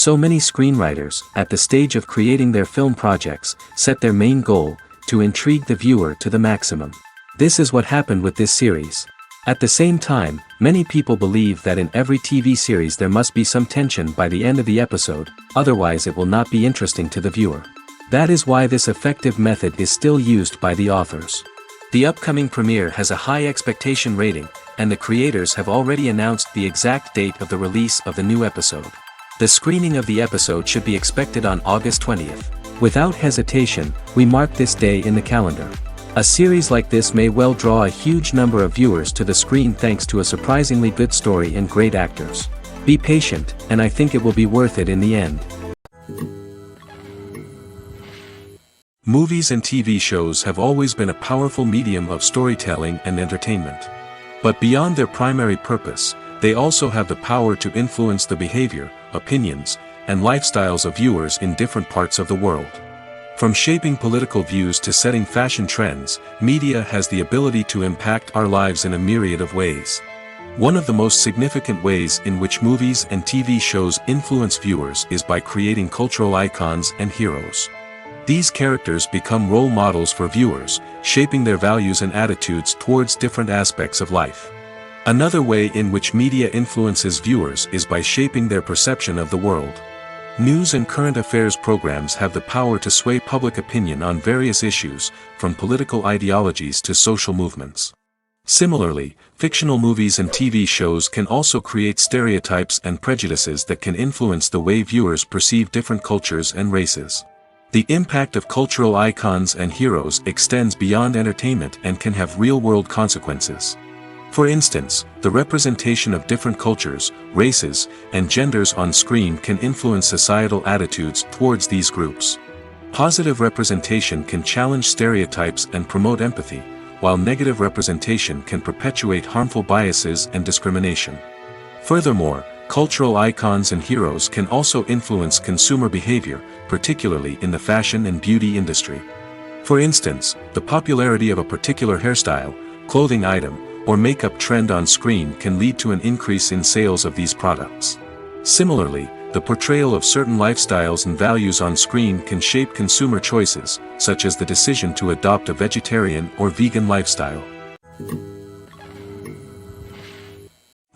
So many screenwriters, at the stage of creating their film projects, set their main goal, to intrigue the viewer to the maximum. This is what happened with this series. At the same time, many people believe that in every TV series there must be some tension by the end of the episode, otherwise it will not be interesting to the viewer. That is why this effective method is still used by the authors. The upcoming premiere has a high expectation rating, and the creators have already announced the exact date of the release of the new episode. The screening of the episode should be expected on August 20th. Without hesitation, we mark this day in the calendar. A series like this may well draw a huge number of viewers to the screen thanks to a surprisingly good story and great actors. Be patient, and I think it will be worth it in the end. Movies and TV shows have always been a powerful medium of storytelling and entertainment. But beyond their primary purpose, they also have the power to influence the behavior, opinions, and lifestyles of viewers in different parts of the world. From shaping political views to setting fashion trends, media has the ability to impact our lives in a myriad of ways. One of the most significant ways in which movies and TV shows influence viewers is by creating cultural icons and heroes. These characters become role models for viewers, shaping their values and attitudes towards different aspects of life. Another way in which media influences viewers is by shaping their perception of the world. News and current affairs programs have the power to sway public opinion on various issues, from political ideologies to social movements. Similarly, fictional movies and TV shows can also create stereotypes and prejudices that can influence the way viewers perceive different cultures and races. The impact of cultural icons and heroes extends beyond entertainment and can have real-world consequences. For instance, the representation of different cultures, races, and genders on screen can influence societal attitudes towards these groups. Positive representation can challenge stereotypes and promote empathy, while negative representation can perpetuate harmful biases and discrimination. Furthermore, cultural icons and heroes can also influence consumer behavior, particularly in the fashion and beauty industry. For instance, the popularity of a particular hairstyle, clothing item, or makeup trend on screen can lead to an increase in sales of these products. Similarly, the portrayal of certain lifestyles and values on screen can shape consumer choices, such as the decision to adopt a vegetarian or vegan lifestyle.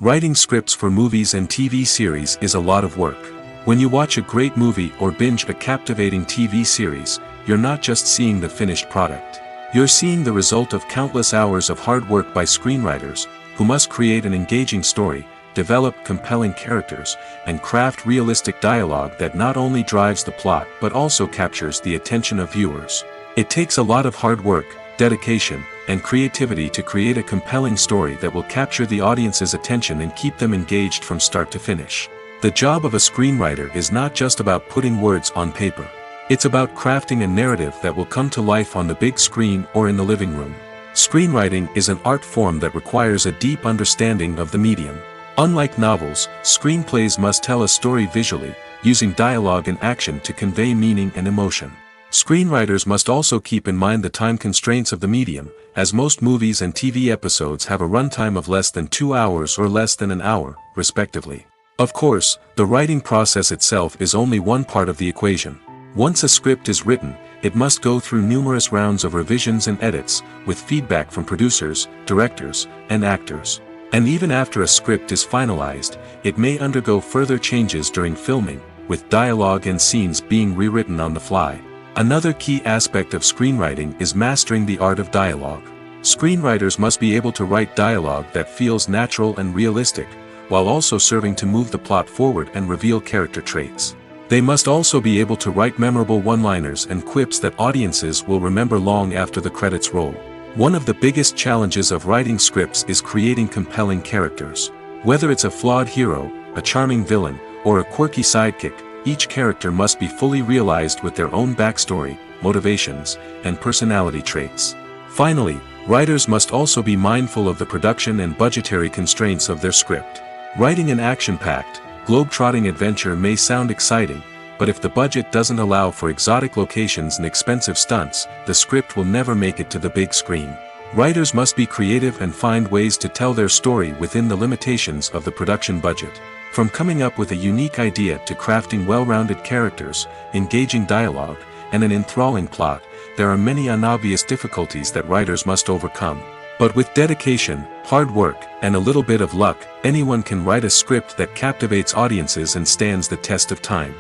Writing scripts for movies and TV series is a lot of work. When you watch a great movie or binge a captivating TV series, you're not just seeing the finished product. You're seeing the result of countless hours of hard work by screenwriters, who must create an engaging story, develop compelling characters, and craft realistic dialogue that not only drives the plot but also captures the attention of viewers. It takes a lot of hard work, dedication, and creativity to create a compelling story that will capture the audience's attention and keep them engaged from start to finish. The job of a screenwriter is not just about putting words on paper. It's about crafting a narrative that will come to life on the big screen or in the living room. Screenwriting is an art form that requires a deep understanding of the medium. Unlike novels, screenplays must tell a story visually, using dialogue and action to convey meaning and emotion. Screenwriters must also keep in mind the time constraints of the medium, as most movies and TV episodes have a runtime of less than 2 hours or less than an hour, respectively. Of course, the writing process itself is only one part of the equation. Once a script is written, it must go through numerous rounds of revisions and edits, with feedback from producers, directors, and actors. And even after a script is finalized, it may undergo further changes during filming, with dialogue and scenes being rewritten on the fly. Another key aspect of screenwriting is mastering the art of dialogue. Screenwriters must be able to write dialogue that feels natural and realistic, while also serving to move the plot forward and reveal character traits. They must also be able to write memorable one-liners and quips that audiences will remember long after the credits roll. One of the biggest challenges of writing scripts is creating compelling characters. Whether it's a flawed hero, a charming villain, or a quirky sidekick, each character must be fully realized with their own backstory, motivations, and personality traits. Finally, writers must also be mindful of the production and budgetary constraints of their script. Writing an action-packed, globe-trotting adventure may sound exciting, but if the budget doesn't allow for exotic locations and expensive stunts, the script will never make it to the big screen. Writers must be creative and find ways to tell their story within the limitations of the production budget. From coming up with a unique idea to crafting well-rounded characters, engaging dialogue, and an enthralling plot, there are many unobvious difficulties that writers must overcome. But with dedication, hard work, and a little bit of luck, anyone can write a script that captivates audiences and stands the test of time.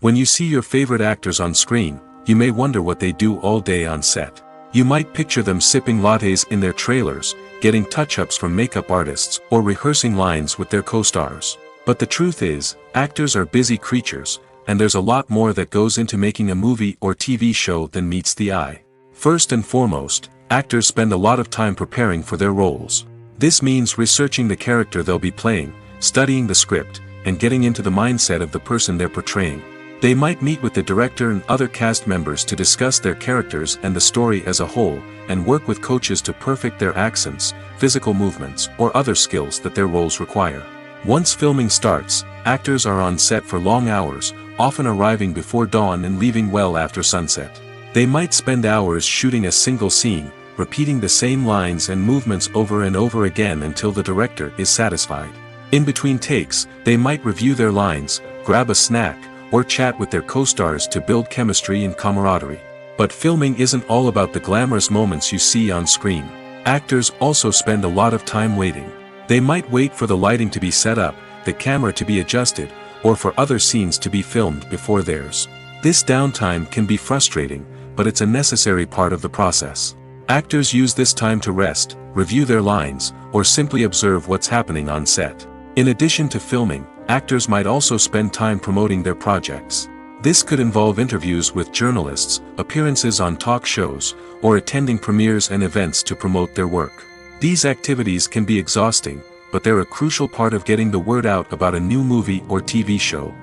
When you see your favorite actors on screen, you may wonder what they do all day on set. You might picture them sipping lattes in their trailers, getting touch-ups from makeup artists, or rehearsing lines with their co-stars. But the truth is, actors are busy creatures, and there's a lot more that goes into making a movie or TV show than meets the eye. First and foremost, actors spend a lot of time preparing for their roles. This means researching the character they'll be playing, studying the script, and getting into the mindset of the person they're portraying. They might meet with the director and other cast members to discuss their characters and the story as a whole, and work with coaches to perfect their accents, physical movements, or other skills that their roles require. Once filming starts, actors are on set for long hours, often arriving before dawn and leaving well after sunset. They might spend hours shooting a single scene, repeating the same lines and movements over and over again until the director is satisfied. In between takes, they might review their lines, grab a snack, or chat with their co-stars to build chemistry and camaraderie. But filming isn't all about the glamorous moments you see on screen. Actors also spend a lot of time waiting. They might wait for the lighting to be set up, the camera to be adjusted, or for other scenes to be filmed before theirs. This downtime can be frustrating, but it's a necessary part of the process. Actors use this time to rest, review their lines, or simply observe what's happening on set. In addition to filming, actors might also spend time promoting their projects. This could involve interviews with journalists, appearances on talk shows, or attending premieres and events to promote their work. These activities can be exhausting, but they're a crucial part of getting the word out about a new movie or TV show.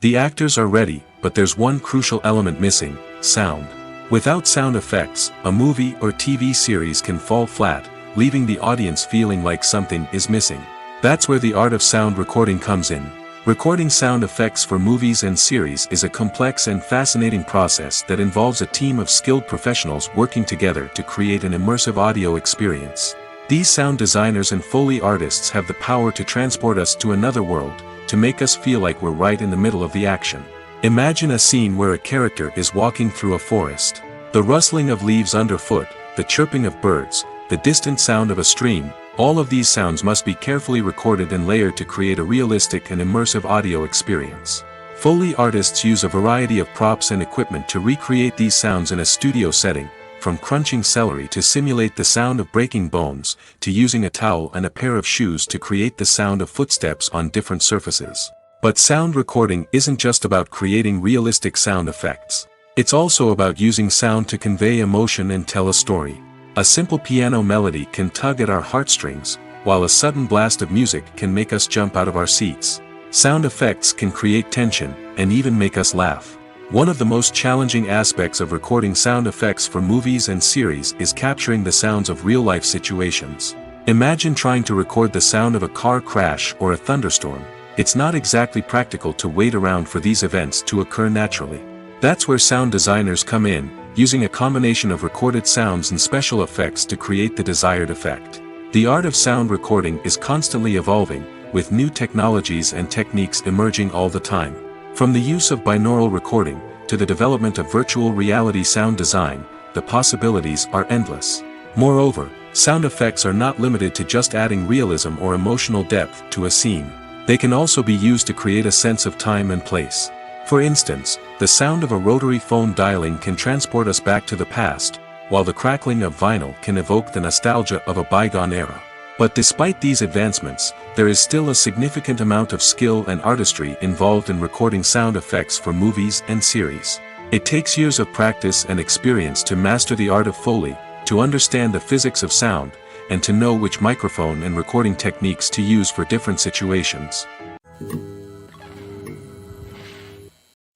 The actors are ready, but there's one crucial element missing: sound. Without sound effects, a movie or TV series can fall flat, leaving the audience feeling like something is missing. That's where the art of sound recording comes in. Recording sound effects for movies and series is a complex and fascinating process that involves a team of skilled professionals working together to create an immersive audio experience. These sound designers and Foley artists have the power to transport us to another world, to make us feel like we're right in the middle of the action. Imagine a scene where a character is walking through a forest. The rustling of leaves underfoot, the chirping of birds, the distant sound of a stream, all of these sounds must be carefully recorded and layered to create a realistic and immersive audio experience. Foley artists use a variety of props and equipment to recreate these sounds in a studio setting, from crunching celery to simulate the sound of breaking bones, to using a towel and a pair of shoes to create the sound of footsteps on different surfaces. But sound recording isn't just about creating realistic sound effects. It's also about using sound to convey emotion and tell a story. A simple piano melody can tug at our heartstrings, while a sudden blast of music can make us jump out of our seats. Sound effects can create tension, and even make us laugh. One of the most challenging aspects of recording sound effects for movies and series is capturing the sounds of real-life situations. Imagine trying to record the sound of a car crash or a thunderstorm. It's not exactly practical to wait around for these events to occur naturally. That's where sound designers come in, using a combination of recorded sounds and special effects to create the desired effect. The art of sound recording is constantly evolving, with new technologies and techniques emerging all the time. From the use of binaural recording, to the development of virtual reality sound design, the possibilities are endless. Moreover, sound effects are not limited to just adding realism or emotional depth to a scene. They can also be used to create a sense of time and place. For instance, the sound of a rotary phone dialing can transport us back to the past, while the crackling of vinyl can evoke the nostalgia of a bygone era. But despite these advancements, there is still a significant amount of skill and artistry involved in recording sound effects for movies and series. It takes years of practice and experience to master the art of Foley, to understand the physics of sound, and to know which microphone and recording techniques to use for different situations.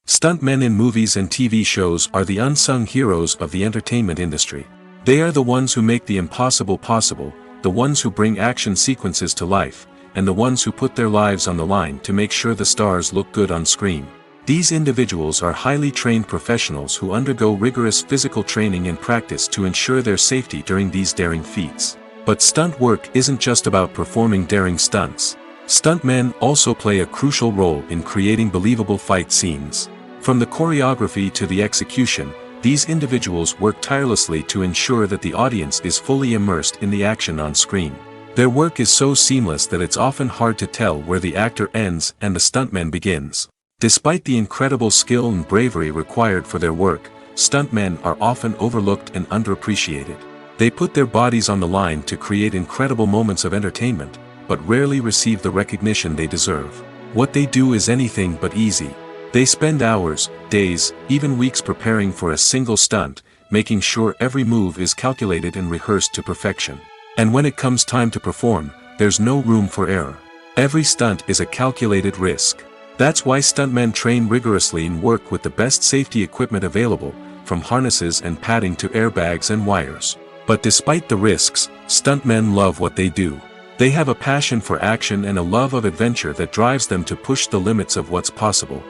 Stuntmen in movies and TV shows are the unsung heroes of the entertainment industry. They are the ones who make the impossible possible, the ones who bring action sequences to life, and the ones who put their lives on the line to make sure the stars look good on screen. These individuals are highly trained professionals who undergo rigorous physical training and practice to ensure their safety during these daring feats. But stunt work isn't just about performing daring stunts. Stuntmen also play a crucial role in creating believable fight scenes. From the choreography to the execution, these individuals work tirelessly to ensure that the audience is fully immersed in the action on screen. Their work is so seamless that it's often hard to tell where the actor ends and the stuntman begins. Despite the incredible skill and bravery required for their work, stuntmen are often overlooked and underappreciated. They put their bodies on the line to create incredible moments of entertainment, but rarely receive the recognition they deserve. What they do is anything but easy. They spend hours, days, even weeks preparing for a single stunt, making sure every move is calculated and rehearsed to perfection. And when it comes time to perform, there's no room for error. Every stunt is a calculated risk. That's why stuntmen train rigorously and work with the best safety equipment available, from harnesses and padding to airbags and wires. But despite the risks, stuntmen love what they do. They have a passion for action and a love of adventure that drives them to push the limits of what's possible.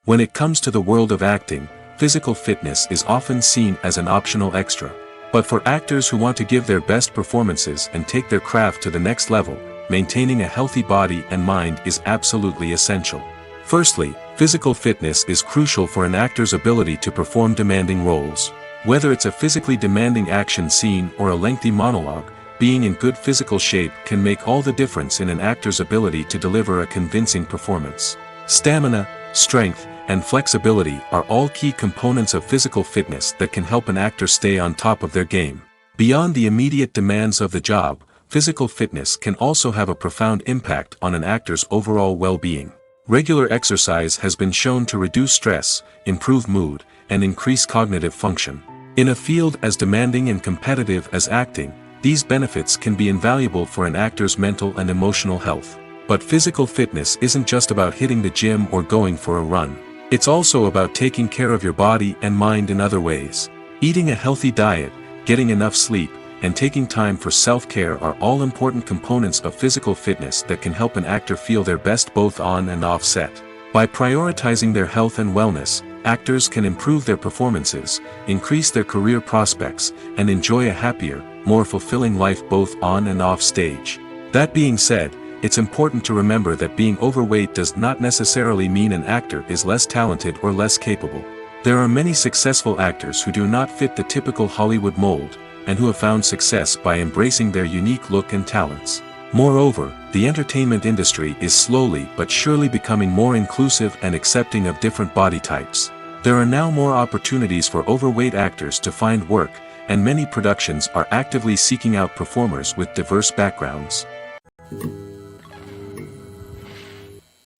When it comes to the world of acting, physical fitness is often seen as an optional extra. But for actors who want to give their best performances and take their craft to the next level, maintaining a healthy body and mind is absolutely essential. Firstly, physical fitness is crucial for an actor's ability to perform demanding roles. Whether it's a physically demanding action scene or a lengthy monologue, being in good physical shape can make all the difference in an actor's ability to deliver a convincing performance. Stamina, strength, and flexibility are all key components of physical fitness that can help an actor stay on top of their game. Beyond the immediate demands of the job, physical fitness can also have a profound impact on an actor's overall well-being. Regular exercise has been shown to reduce stress, improve mood, and increase cognitive function. In a field as demanding and competitive as acting, these benefits can be invaluable for an actor's mental and emotional health. But physical fitness isn't just about hitting the gym or going for a run. It's also about taking care of your body and mind in other ways. Eating a healthy diet, getting enough sleep, and taking time for self-care are all important components of physical fitness that can help an actor feel their best both on and off set. By prioritizing their health and wellness, actors can improve their performances, increase their career prospects, and enjoy a happier, more fulfilling life both on and off stage. That being said, it's important to remember that being overweight does not necessarily mean an actor is less talented or less capable. There are many successful actors who do not fit the typical Hollywood mold, and who have found success by embracing their unique look and talents. Moreover, the entertainment industry is slowly but surely becoming more inclusive and accepting of different body types. There are now more opportunities for overweight actors to find work, and many productions are actively seeking out performers with diverse backgrounds.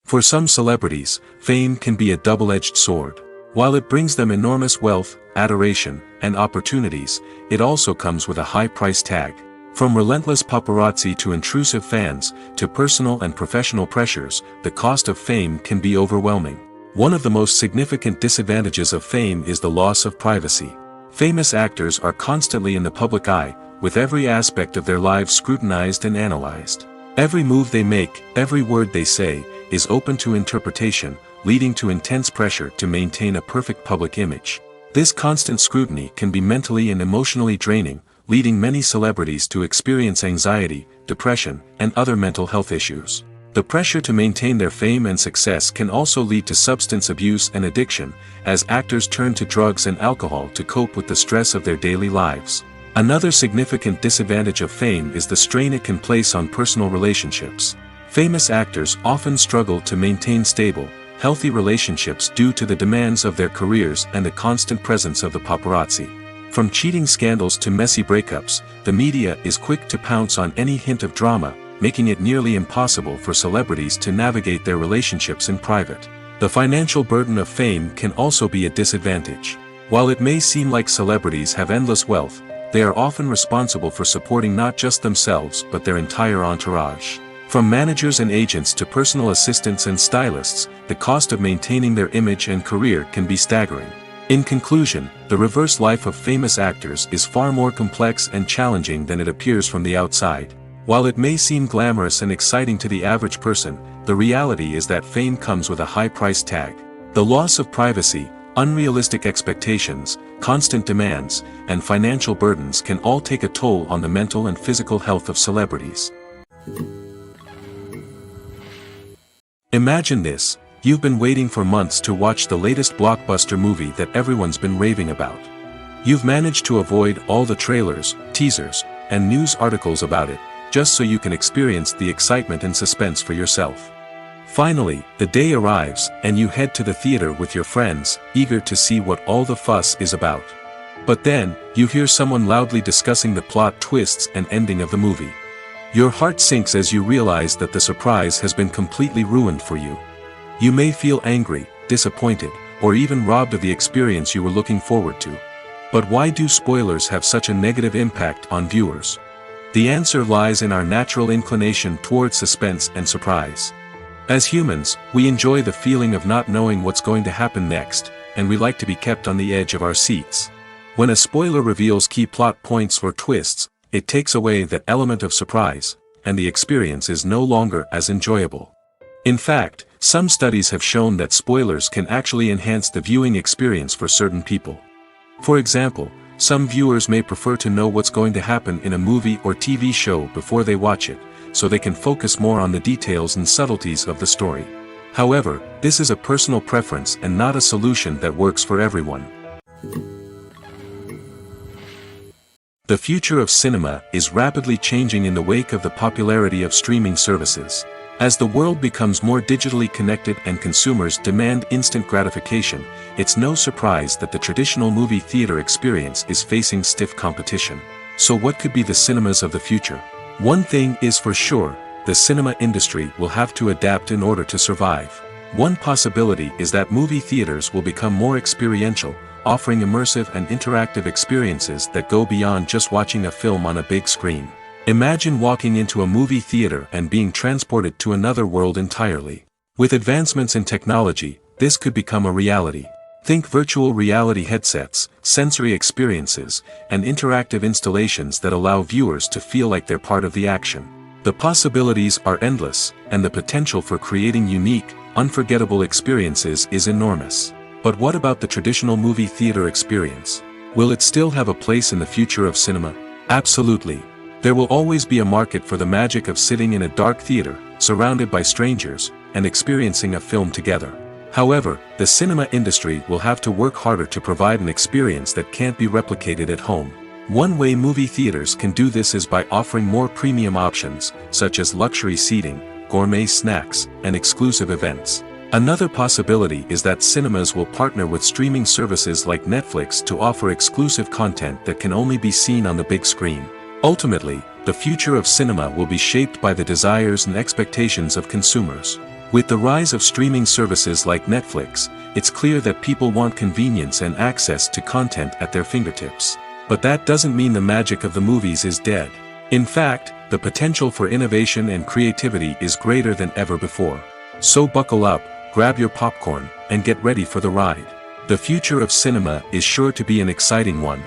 For some celebrities, fame can be a double-edged sword. While it brings them enormous wealth, adoration, and opportunities, it also comes with a high price tag. From relentless paparazzi to intrusive fans, to personal and professional pressures, the cost of fame can be overwhelming. One of the most significant disadvantages of fame is the loss of privacy. Famous actors are constantly in the public eye, with every aspect of their lives scrutinized and analyzed. Every move they make, every word they say, is open to interpretation, leading to intense pressure to maintain a perfect public image. This constant scrutiny can be mentally and emotionally draining, leading many celebrities to experience anxiety, depression, and other mental health issues. The pressure to maintain their fame and success can also lead to substance abuse and addiction, as actors turn to drugs and alcohol to cope with the stress of their daily lives. Another significant disadvantage of fame is the strain it can place on personal relationships. Famous actors often struggle to maintain stable, healthy relationships due to the demands of their careers and the constant presence of the paparazzi. From cheating scandals to messy breakups, the media is quick to pounce on any hint of drama, making it nearly impossible for celebrities to navigate their relationships in private. The financial burden of fame can also be a disadvantage. While it may seem like celebrities have endless wealth, they are often responsible for supporting not just themselves but their entire entourage. From managers and agents to personal assistants and stylists, the cost of maintaining their image and career can be staggering. In conclusion, the reverse life of famous actors is far more complex and challenging than it appears from the outside. While it may seem glamorous and exciting to the average person, the reality is that fame comes with a high price tag. The loss of privacy, unrealistic expectations, constant demands, and financial burdens can all take a toll on the mental and physical health of celebrities. Imagine this: you've been waiting for months to watch the latest blockbuster movie that everyone's been raving about. You've managed to avoid all the trailers, teasers, and news articles about it, just so you can experience the excitement and suspense for yourself. Finally, the day arrives, and you head to the theater with your friends, eager to see what all the fuss is about. But then, you hear someone loudly discussing the plot twists and ending of the movie. Your heart sinks as you realize that the surprise has been completely ruined for you. You may feel angry, disappointed, or even robbed of the experience you were looking forward to. But why do spoilers have such a negative impact on viewers? The answer lies in our natural inclination towards suspense and surprise. As humans, we enjoy the feeling of not knowing what's going to happen next, and we like to be kept on the edge of our seats. When a spoiler reveals key plot points or twists, it takes away that element of surprise, and the experience is no longer as enjoyable. In fact, some studies have shown that spoilers can actually enhance the viewing experience for certain people. For example, some viewers may prefer to know what's going to happen in a movie or TV show before they watch it, so they can focus more on the details and subtleties of the story. However, this is a personal preference and not a solution that works for everyone. The future of cinema is rapidly changing in the wake of the popularity of streaming services. As the world becomes more digitally connected and consumers demand instant gratification, it's no surprise that the traditional movie theater experience is facing stiff competition. So what could be the cinemas of the future? One thing is for sure: the cinema industry will have to adapt in order to survive. One possibility is that movie theaters will become more experiential, offering immersive and interactive experiences that go beyond just watching a film on a big screen. Imagine walking into a movie theater and being transported to another world entirely. With advancements in technology, this could become a reality. Think virtual reality headsets, sensory experiences, and interactive installations that allow viewers to feel like they're part of the action. The possibilities are endless, and the potential for creating unique, unforgettable experiences is enormous. But what about the traditional movie theater experience? Will it still have a place in the future of cinema? Absolutely. There will always be a market for the magic of sitting in a dark theater, surrounded by strangers, and experiencing a film together. However, the cinema industry will have to work harder to provide an experience that can't be replicated at home. One way movie theaters can do this is by offering more premium options, such as luxury seating, gourmet snacks, and exclusive events. Another possibility is that cinemas will partner with streaming services like Netflix to offer exclusive content that can only be seen on the big screen. Ultimately, the future of cinema will be shaped by the desires and expectations of consumers. With the rise of streaming services like Netflix, it's clear that people want convenience and access to content at their fingertips. But that doesn't mean the magic of the movies is dead. In fact, the potential for innovation and creativity is greater than ever before. So buckle up, grab your popcorn, and get ready for the ride. The future of cinema is sure to be an exciting one.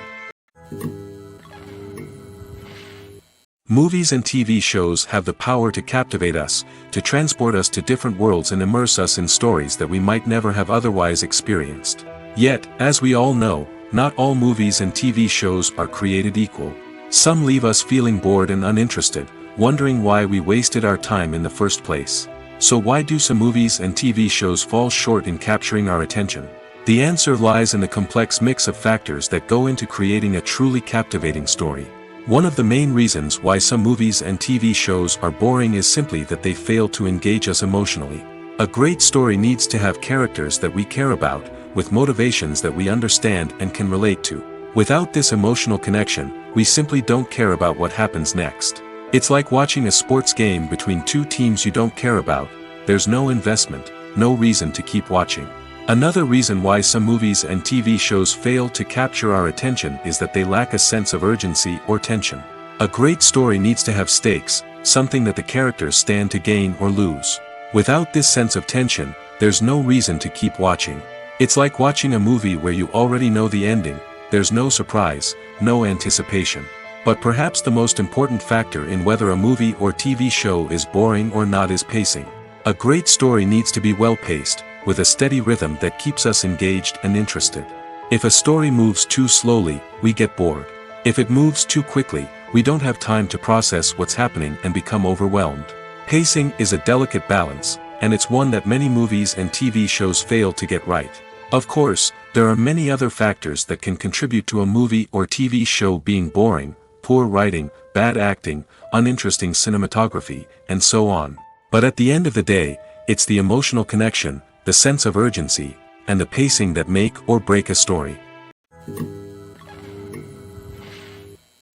Movies and TV shows have the power to captivate us, to transport us to different worlds and immerse us in stories that we might never have otherwise experienced. Yet, as we all know, not all movies and TV shows are created equal. Some leave us feeling bored and uninterested, wondering why we wasted our time in the first place. So why do some movies and TV shows fall short in capturing our attention? The answer lies in the complex mix of factors that go into creating a truly captivating story. One of the main reasons why some movies and TV shows are boring is simply that they fail to engage us emotionally. A great story needs to have characters that we care about, with motivations that we understand and can relate to. Without this emotional connection, we simply don't care about what happens next. It's like watching a sports game between two teams you don't care about. There's no investment, no reason to keep watching. Another reason why some movies and TV shows fail to capture our attention is that they lack a sense of urgency or tension. A great story needs to have stakes, something that the characters stand to gain or lose. Without this sense of tension, there's no reason to keep watching. It's like watching a movie where you already know the ending. There's no surprise, no anticipation. But perhaps the most important factor in whether a movie or TV show is boring or not is pacing. A great story needs to be well-paced, with a steady rhythm that keeps us engaged and interested. If a story moves too slowly, we get bored. If it moves too quickly, we don't have time to process what's happening and become overwhelmed. Pacing is a delicate balance, and it's one that many movies and TV shows fail to get right. Of course, there are many other factors that can contribute to a movie or TV show being boring: poor writing, bad acting, uninteresting cinematography, and so on. But at the end of the day, it's the emotional connection, the sense of urgency, and the pacing that make or break a story.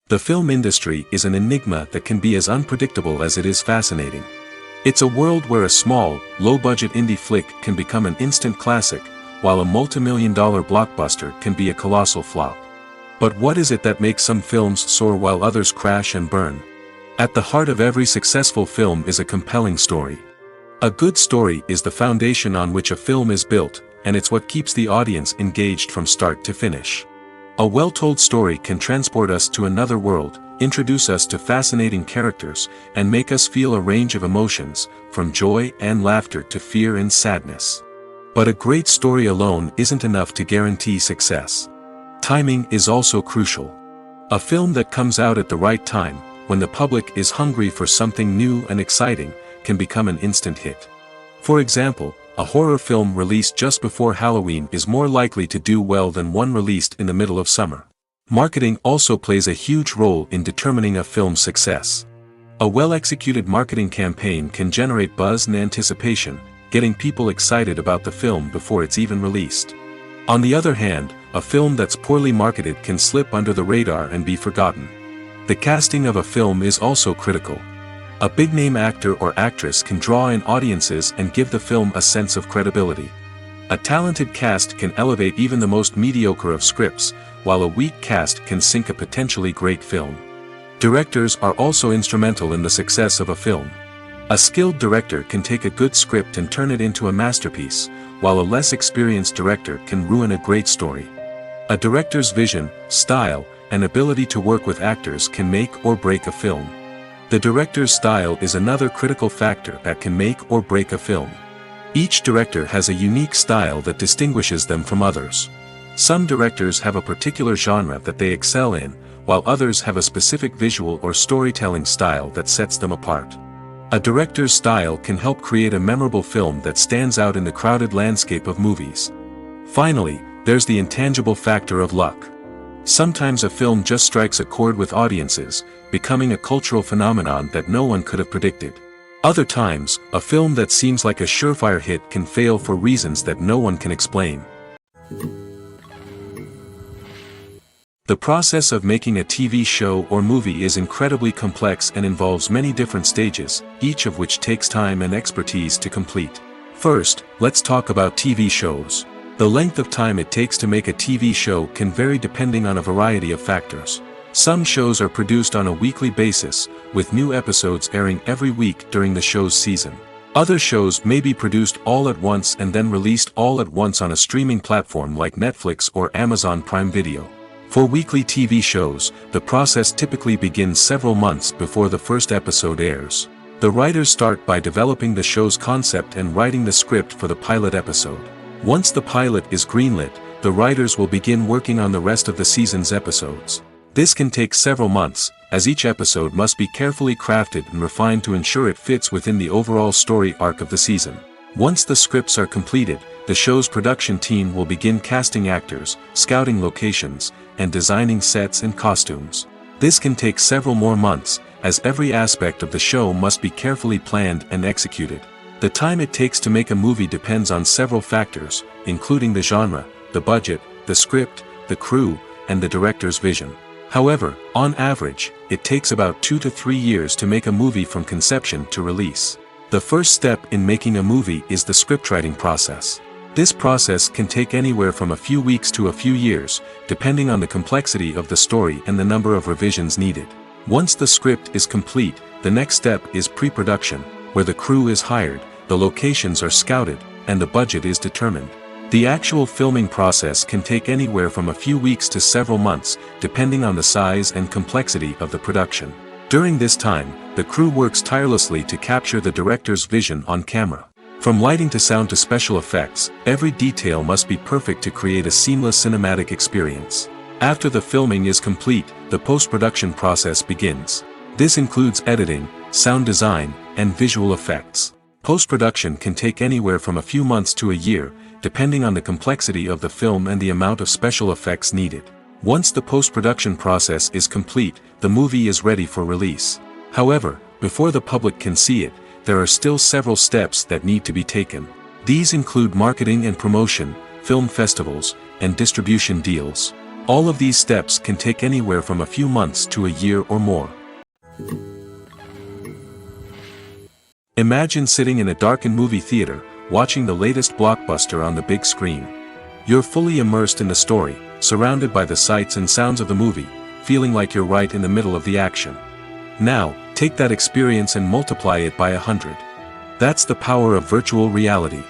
The film industry is an enigma that can be as unpredictable as it is fascinating. It's a world where a small, low-budget indie flick can become an instant classic, while a multi-million-dollar blockbuster can be a colossal flop. But what is it that makes some films soar while others crash and burn? At the heart of every successful film is a compelling story. A good story is the foundation on which a film is built, and it's what keeps the audience engaged from start to finish. A well-told story can transport us to another world, introduce us to fascinating characters, and make us feel a range of emotions, from joy and laughter to fear and sadness. But a great story alone isn't enough to guarantee success. Timing is also crucial. A film that comes out at the right time, when the public is hungry for something new and exciting, can become an instant hit. For example, a horror film released just before Halloween is more likely to do well than one released in the middle of summer. Marketing also plays a huge role in determining a film's success. A well-executed marketing campaign can generate buzz and anticipation, getting people excited about the film before it's even released. On the other hand, a film that's poorly marketed can slip under the radar and be forgotten. The casting of a film is also critical. A big-name actor or actress can draw in audiences and give the film a sense of credibility. A talented cast can elevate even the most mediocre of scripts, while a weak cast can sink a potentially great film. Directors are also instrumental in the success of a film. A skilled director can take a good script and turn it into a masterpiece, while a less experienced director can ruin a great story. A director's vision, style, and ability to work with actors can make or break a film. The director's style is another critical factor that can make or break a film. Each director has a unique style that distinguishes them from others. Some directors have a particular genre that they excel in, while others have a specific visual or storytelling style that sets them apart. A director's style can help create a memorable film that stands out in the crowded landscape of movies. Finally, there's the intangible factor of luck. Sometimes a film just strikes a chord with audiences, becoming a cultural phenomenon that no one could have predicted. Other times, a film that seems like a surefire hit can fail for reasons that no one can explain. The process of making a TV show or movie is incredibly complex and involves many different stages, each of which takes time and expertise to complete. First, let's talk about TV shows. The length of time it takes to make a TV show can vary depending on a variety of factors. Some shows are produced on a weekly basis, with new episodes airing every week during the show's season. Other shows may be produced all at once and then released all at once on a streaming platform like Netflix or Amazon Prime Video. For weekly TV shows, the process typically begins several months before the first episode airs. The writers start by developing the show's concept and writing the script for the pilot episode. Once the pilot is greenlit, the writers will begin working on the rest of the season's episodes. This can take several months, as each episode must be carefully crafted and refined to ensure it fits within the overall story arc of the season. Once the scripts are completed, the show's production team will begin casting actors, scouting locations, and designing sets and costumes. This can take several more months, as every aspect of the show must be carefully planned and executed. The time it takes to make a movie depends on several factors, including the genre, the budget, the script, the crew, and the director's vision. However, on average, it takes about 2 to 3 years to make a movie from conception to release. The first step in making a movie is the scriptwriting process. This process can take anywhere from a few weeks to a few years, depending on the complexity of the story and the number of revisions needed. Once the script is complete, the next step is pre-production, where the crew is hired, the locations are scouted, and the budget is determined. The actual filming process can take anywhere from a few weeks to several months, depending on the size and complexity of the production. During this time, the crew works tirelessly to capture the director's vision on camera. From lighting to sound to special effects, every detail must be perfect to create a seamless cinematic experience. After the filming is complete, the post-production process begins. This includes editing, sound design, and visual effects. Post-production can take anywhere from a few months to a year, depending on the complexity of the film and the amount of special effects needed. Once the post-production process is complete, the movie is ready for release. However, before the public can see it, there are still several steps that need to be taken. These include marketing and promotion, film festivals, and distribution deals. All of these steps can take anywhere from a few months to a year or more. Imagine sitting in a darkened movie theater, watching the latest blockbuster on the big screen. You're fully immersed in the story, surrounded by the sights and sounds of the movie, feeling like you're right in the middle of the action. Now, take that experience and multiply it by 100. That's the power of virtual reality.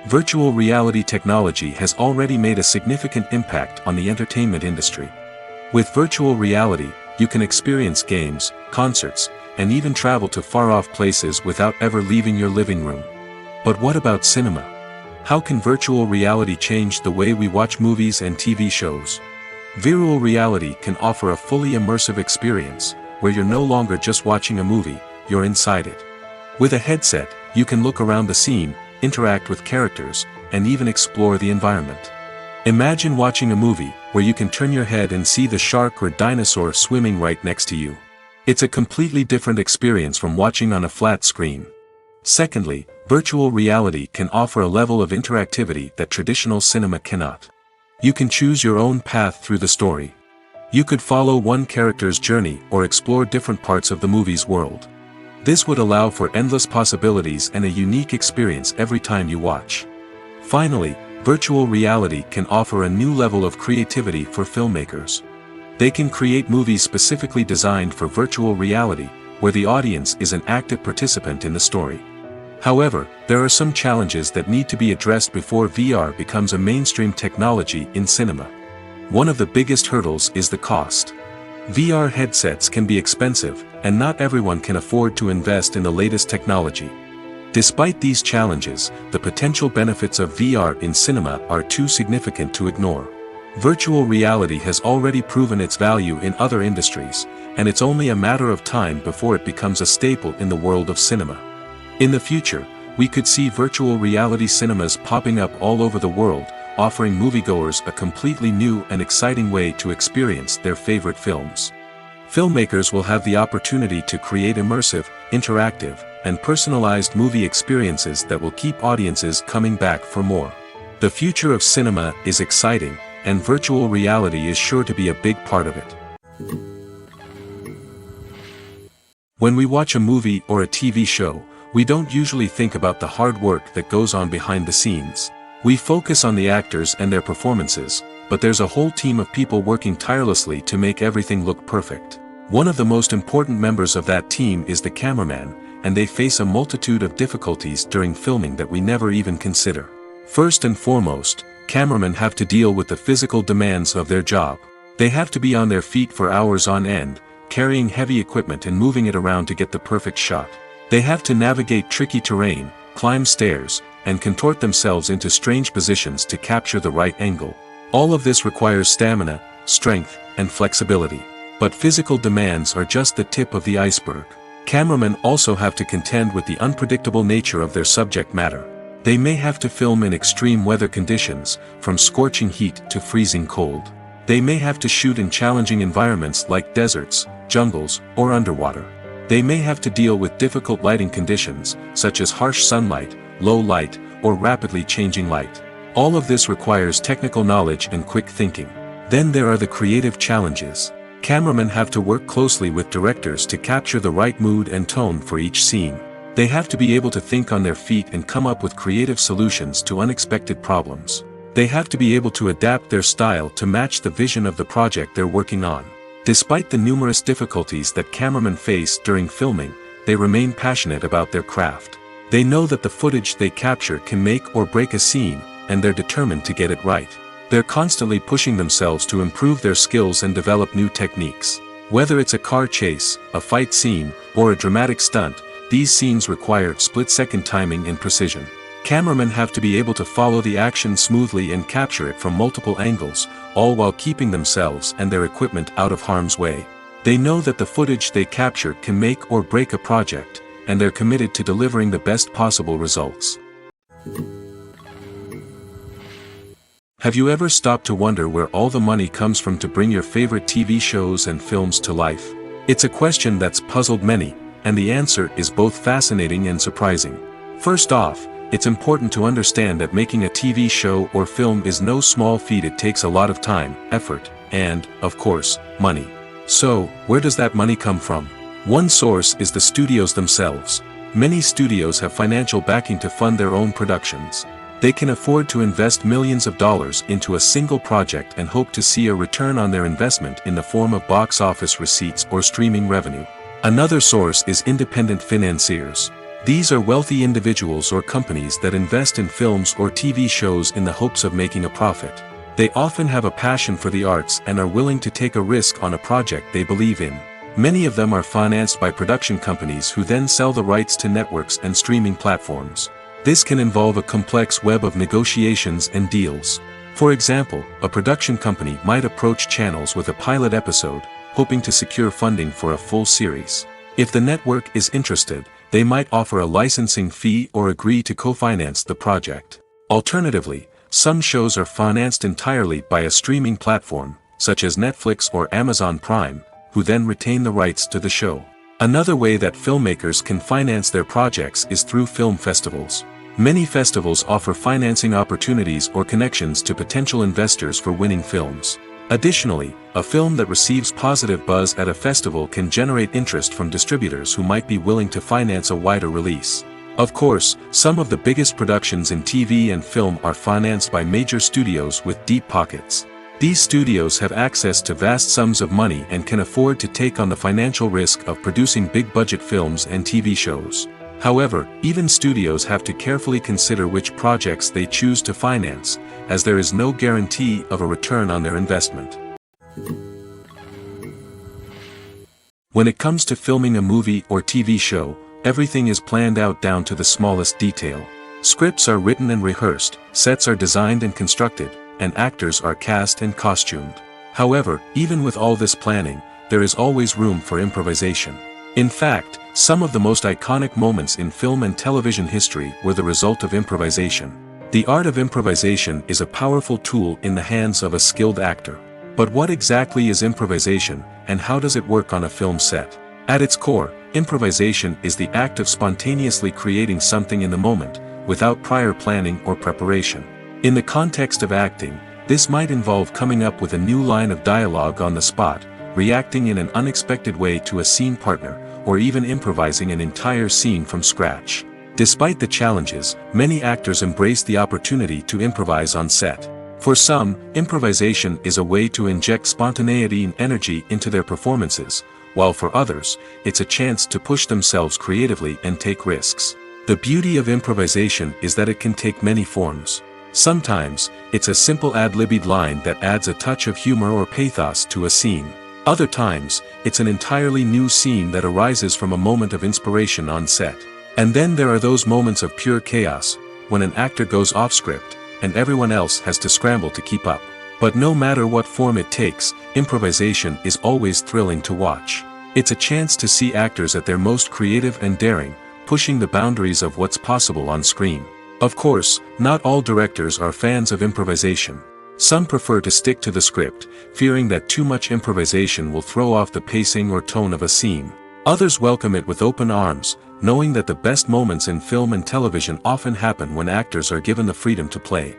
Virtual reality technology has already made a significant impact on the entertainment industry. With virtual reality, you can experience games, concerts, and even travel to far-off places without ever leaving your living room. But what about cinema? How can virtual reality change the way we watch movies and TV shows? Virtual reality can offer a fully immersive experience, where you're no longer just watching a movie, you're inside it. With a headset, you can look around the scene, interact with characters, and even explore the environment. Imagine watching a movie where you can turn your head and see the shark or dinosaur swimming right next to you. It's a completely different experience from watching on a flat screen. Secondly, virtual reality can offer a level of interactivity that traditional cinema cannot. You can choose your own path through the story. You could follow one character's journey or explore different parts of the movie's world. This would allow for endless possibilities and a unique experience every time you watch. Finally, virtual reality can offer a new level of creativity for filmmakers. They can create movies specifically designed for virtual reality, where the audience is an active participant in the story. However, there are some challenges that need to be addressed before VR becomes a mainstream technology in cinema. One of the biggest hurdles is the cost. VR headsets can be expensive, and not everyone can afford to invest in the latest technology. Despite these challenges, the potential benefits of VR in cinema are too significant to ignore. Virtual reality has already proven its value in other industries, and it's only a matter of time before it becomes a staple in the world of cinema. In the future, we could see virtual reality cinemas popping up all over the world, offering moviegoers a completely new and exciting way to experience their favorite films. Filmmakers will have the opportunity to create immersive, interactive, and personalized movie experiences that will keep audiences coming back for more. The future of cinema is exciting, and virtual reality is sure to be a big part of it. When we watch a movie or a TV show, we don't usually think about the hard work that goes on behind the scenes. We focus on the actors and their performances, but there's a whole team of people working tirelessly to make everything look perfect. One of the most important members of that team is the cameraman, and they face a multitude of difficulties during filming that we never even consider. First and foremost, cameramen have to deal with the physical demands of their job. They have to be on their feet for hours on end, carrying heavy equipment and moving it around to get the perfect shot. They have to navigate tricky terrain, climb stairs, and contort themselves into strange positions to capture the right angle. All of this requires stamina, strength, and flexibility. But physical demands are just the tip of the iceberg. Cameramen also have to contend with the unpredictable nature of their subject matter. They may have to film in extreme weather conditions, from scorching heat to freezing cold. They may have to shoot in challenging environments like deserts, jungles, or underwater. They may have to deal with difficult lighting conditions, such as harsh sunlight, low light, or rapidly changing light. All of this requires technical knowledge and quick thinking. Then there are the creative challenges. Cameramen have to work closely with directors to capture the right mood and tone for each scene. They have to be able to think on their feet and come up with creative solutions to unexpected problems. They have to be able to adapt their style to match the vision of the project they're working on. Despite the numerous difficulties that cameramen face during filming, they remain passionate about their craft. They know that the footage they capture can make or break a scene, and they're determined to get it right. They're constantly pushing themselves to improve their skills and develop new techniques. Whether it's a car chase, a fight scene, or a dramatic stunt, these scenes require split-second timing and precision. Cameramen have to be able to follow the action smoothly and capture it from multiple angles, all while keeping themselves and their equipment out of harm's way. They know that the footage they capture can make or break a project, and they're committed to delivering the best possible results. Have you ever stopped to wonder where all the money comes from to bring your favorite TV shows and films to life? It's a question that's puzzled many, and the answer is both fascinating and surprising. First off, it's important to understand that making a TV show or film is no small feat. It takes a lot of time, effort, and, of course, money. So, where does that money come from? One source is the studios themselves. Many studios have financial backing to fund their own productions. They can afford to invest millions of dollars into a single project and hope to see a return on their investment in the form of box office receipts or streaming revenue. Another source is independent financiers. These are wealthy individuals or companies that invest in films or TV shows in the hopes of making a profit. They often have a passion for the arts and are willing to take a risk on a project they believe in. Many of them are financed by production companies who then sell the rights to networks and streaming platforms. This can involve a complex web of negotiations and deals. For example, a production company might approach channels with a pilot episode, hoping to secure funding for a full series. If the network is interested, they might offer a licensing fee or agree to co-finance the project. Alternatively, some shows are financed entirely by a streaming platform, such as Netflix or Amazon Prime, who then retain the rights to the show. Another way that filmmakers can finance their projects is through film festivals. Many festivals offer financing opportunities or connections to potential investors for winning films. Additionally, a film that receives positive buzz at a festival can generate interest from distributors who might be willing to finance a wider release. Of course, some of the biggest productions in TV and film are financed by major studios with deep pockets. These studios have access to vast sums of money and can afford to take on the financial risk of producing big-budget films and TV shows. However, even studios have to carefully consider which projects they choose to finance, as there is no guarantee of a return on their investment. When it comes to filming a movie or TV show, everything is planned out down to the smallest detail. Scripts are written and rehearsed, sets are designed and constructed, and actors are cast and costumed. However, even with all this planning, there is always room for improvisation. In fact, some of the most iconic moments in film and television history were the result of improvisation. The art of improvisation is a powerful tool in the hands of a skilled actor. But what exactly is improvisation, and how does it work on a film set? At its core, improvisation is the act of spontaneously creating something in the moment, without prior planning or preparation. In the context of acting, this might involve coming up with a new line of dialogue on the spot, reacting in an unexpected way to a scene partner, or even improvising an entire scene from scratch. Despite the challenges, many actors embrace the opportunity to improvise on set. For some, improvisation is a way to inject spontaneity and energy into their performances, while for others, it's a chance to push themselves creatively and take risks. The beauty of improvisation is that it can take many forms. Sometimes, it's a simple ad-libbed line that adds a touch of humor or pathos to a scene. Other times, it's an entirely new scene that arises from a moment of inspiration on set. And then there are those moments of pure chaos, when an actor goes off script, and everyone else has to scramble to keep up. But no matter what form it takes, improvisation is always thrilling to watch. It's a chance to see actors at their most creative and daring, pushing the boundaries of what's possible on screen. Of course, not all directors are fans of improvisation. Some prefer to stick to the script, fearing that too much improvisation will throw off the pacing or tone of a scene. Others welcome it with open arms, knowing that the best moments in film and television often happen when actors are given the freedom to play.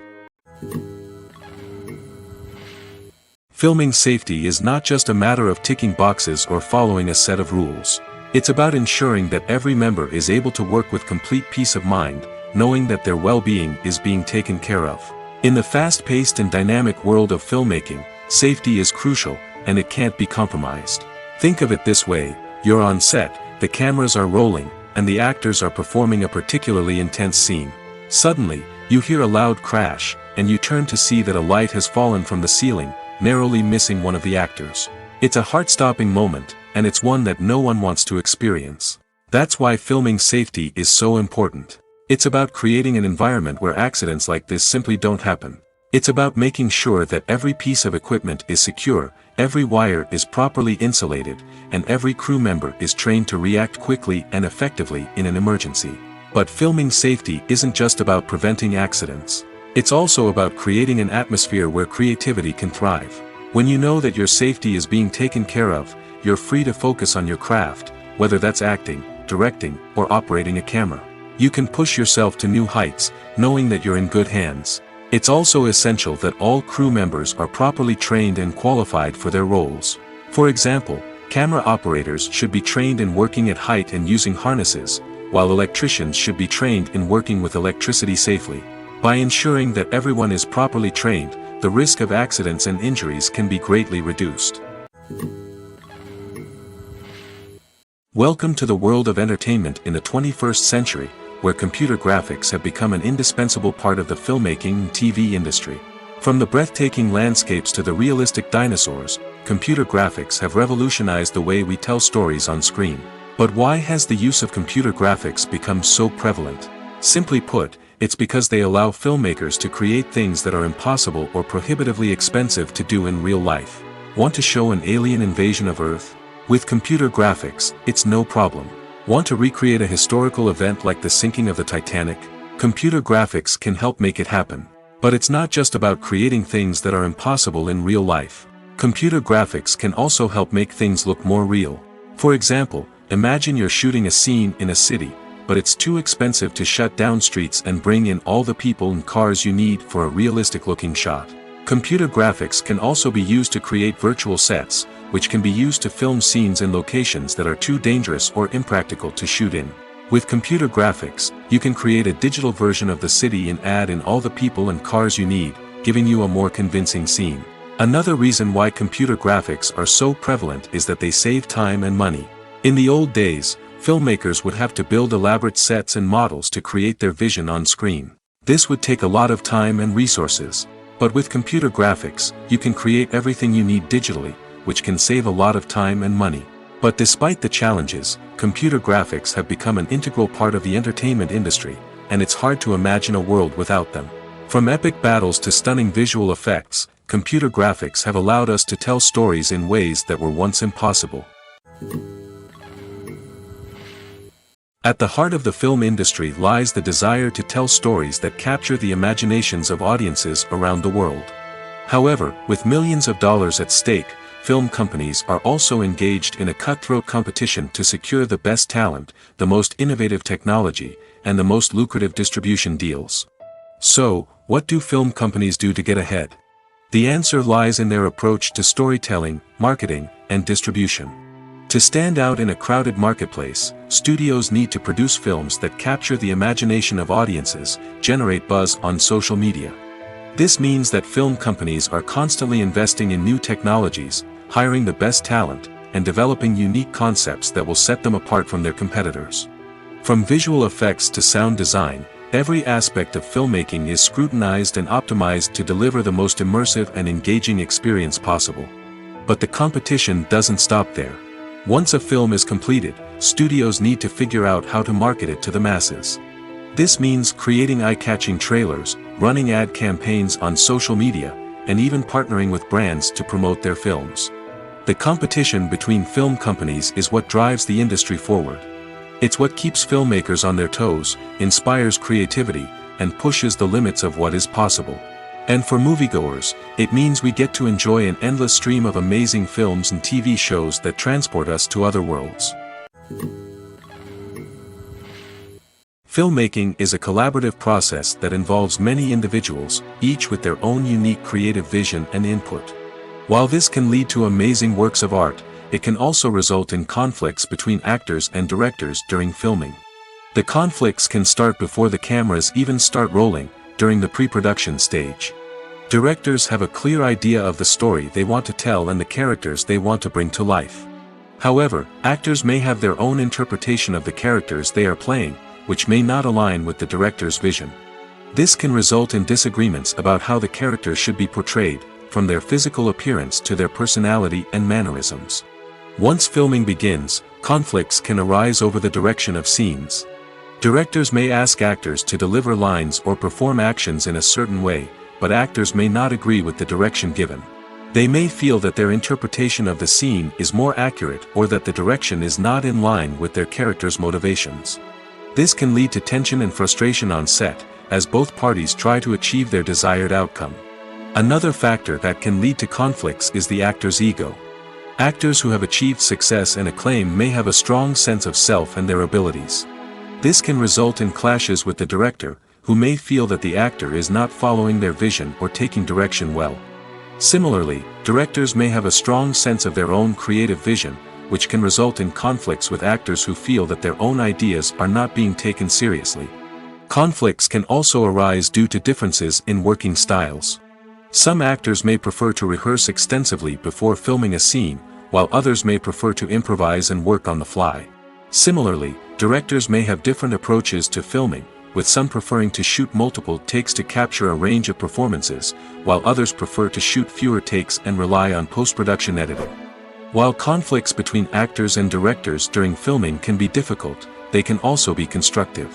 Filming safety is not just a matter of ticking boxes or following a set of rules. It's about ensuring that every member is able to work with complete peace of mind, knowing that their well-being is being taken care of. In the fast-paced and dynamic world of filmmaking, safety is crucial, and it can't be compromised. Think of it this way: you're on set, the cameras are rolling, and the actors are performing a particularly intense scene. Suddenly, you hear a loud crash, and you turn to see that a light has fallen from the ceiling, narrowly missing one of the actors. It's a heart-stopping moment, and it's one that no one wants to experience. That's why filming safety is so important. It's about creating an environment where accidents like this simply don't happen. It's about making sure that every piece of equipment is secure, every wire is properly insulated, and every crew member is trained to react quickly and effectively in an emergency. But filming safety isn't just about preventing accidents. It's also about creating an atmosphere where creativity can thrive. When you know that your safety is being taken care of, you're free to focus on your craft, whether that's acting, directing, or operating a camera. You can push yourself to new heights, knowing that you're in good hands. It's also essential that all crew members are properly trained and qualified for their roles. For example, camera operators should be trained in working at height and using harnesses, while electricians should be trained in working with electricity safely. By ensuring that everyone is properly trained, the risk of accidents and injuries can be greatly reduced. Welcome to the world of entertainment in the 21st century, where computer graphics have become an indispensable part of the filmmaking and TV industry. From the breathtaking landscapes to the realistic dinosaurs, computer graphics have revolutionized the way we tell stories on screen. But why has the use of computer graphics become so prevalent? Simply put, it's because they allow filmmakers to create things that are impossible or prohibitively expensive to do in real life. Want to show an alien invasion of Earth? With computer graphics, it's no problem. Want to recreate a historical event like the sinking of the Titanic? Computer graphics can help make it happen. But it's not just about creating things that are impossible in real life. Computer graphics can also help make things look more real. For example, imagine you're shooting a scene in a city, but it's too expensive to shut down streets and bring in all the people and cars you need for a realistic-looking shot. Computer graphics can also be used to create virtual sets, which can be used to film scenes in locations that are too dangerous or impractical to shoot in. With computer graphics, you can create a digital version of the city and add in all the people and cars you need, giving you a more convincing scene. Another reason why computer graphics are so prevalent is that they save time and money. In the old days, filmmakers would have to build elaborate sets and models to create their vision on screen. This would take a lot of time and resources. But with computer graphics, you can create everything you need digitally, which can save a lot of time and money. But despite the challenges, computer graphics have become an integral part of the entertainment industry, and it's hard to imagine a world without them. From epic battles to stunning visual effects, computer graphics have allowed us to tell stories in ways that were once impossible. At the heart of the film industry lies the desire to tell stories that capture the imaginations of audiences around the world. However, with millions of dollars at stake, film companies are also engaged in a cutthroat competition to secure the best talent, the most innovative technology, and the most lucrative distribution deals. So, what do film companies do to get ahead? The answer lies in their approach to storytelling, marketing, and distribution. To stand out in a crowded marketplace, studios need to produce films that capture the imagination of audiences, generate buzz on social media. This means that film companies are constantly investing in new technologies, hiring the best talent, and developing unique concepts that will set them apart from their competitors. From visual effects to sound design, every aspect of filmmaking is scrutinized and optimized to deliver the most immersive and engaging experience possible. But the competition doesn't stop there. Once a film is completed, studios need to figure out how to market it to the masses. This means creating eye-catching trailers, running ad campaigns on social media, and even partnering with brands to promote their films. The competition between film companies is what drives the industry forward. It's what keeps filmmakers on their toes, inspires creativity, and pushes the limits of what is possible. And for moviegoers, it means we get to enjoy an endless stream of amazing films and TV shows that transport us to other worlds. Filmmaking is a collaborative process that involves many individuals, each with their own unique creative vision and input. While this can lead to amazing works of art, it can also result in conflicts between actors and directors during filming. The conflicts can start before the cameras even start rolling, during the pre-production stage. Directors have a clear idea of the story they want to tell and the characters they want to bring to life. However, actors may have their own interpretation of the characters they are playing, which may not align with the director's vision. This can result in disagreements about how the characters should be portrayed, from their physical appearance to their personality and mannerisms. Once filming begins, conflicts can arise over the direction of scenes. Directors may ask actors to deliver lines or perform actions in a certain way, but actors may not agree with the direction given. They may feel that their interpretation of the scene is more accurate or that the direction is not in line with their character's motivations. This can lead to tension and frustration on set, as both parties try to achieve their desired outcome. Another factor that can lead to conflicts is the actor's ego. Actors who have achieved success and acclaim may have a strong sense of self and their abilities. This can result in clashes with the director, who may feel that the actor is not following their vision or taking direction well. Similarly, directors may have a strong sense of their own creative vision, which can result in conflicts with actors who feel that their own ideas are not being taken seriously. Conflicts can also arise due to differences in working styles. Some actors may prefer to rehearse extensively before filming a scene, while others may prefer to improvise and work on the fly. Similarly, directors may have different approaches to filming, with some preferring to shoot multiple takes to capture a range of performances, while others prefer to shoot fewer takes and rely on post-production editing. While conflicts between actors and directors during filming can be difficult, they can also be constructive.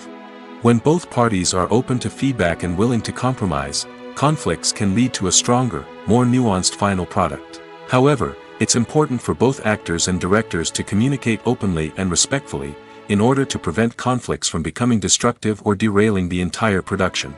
When both parties are open to feedback and willing to compromise, conflicts can lead to a stronger, more nuanced final product. However, it's important for both actors and directors to communicate openly and respectfully, in order to prevent conflicts from becoming destructive or derailing the entire production.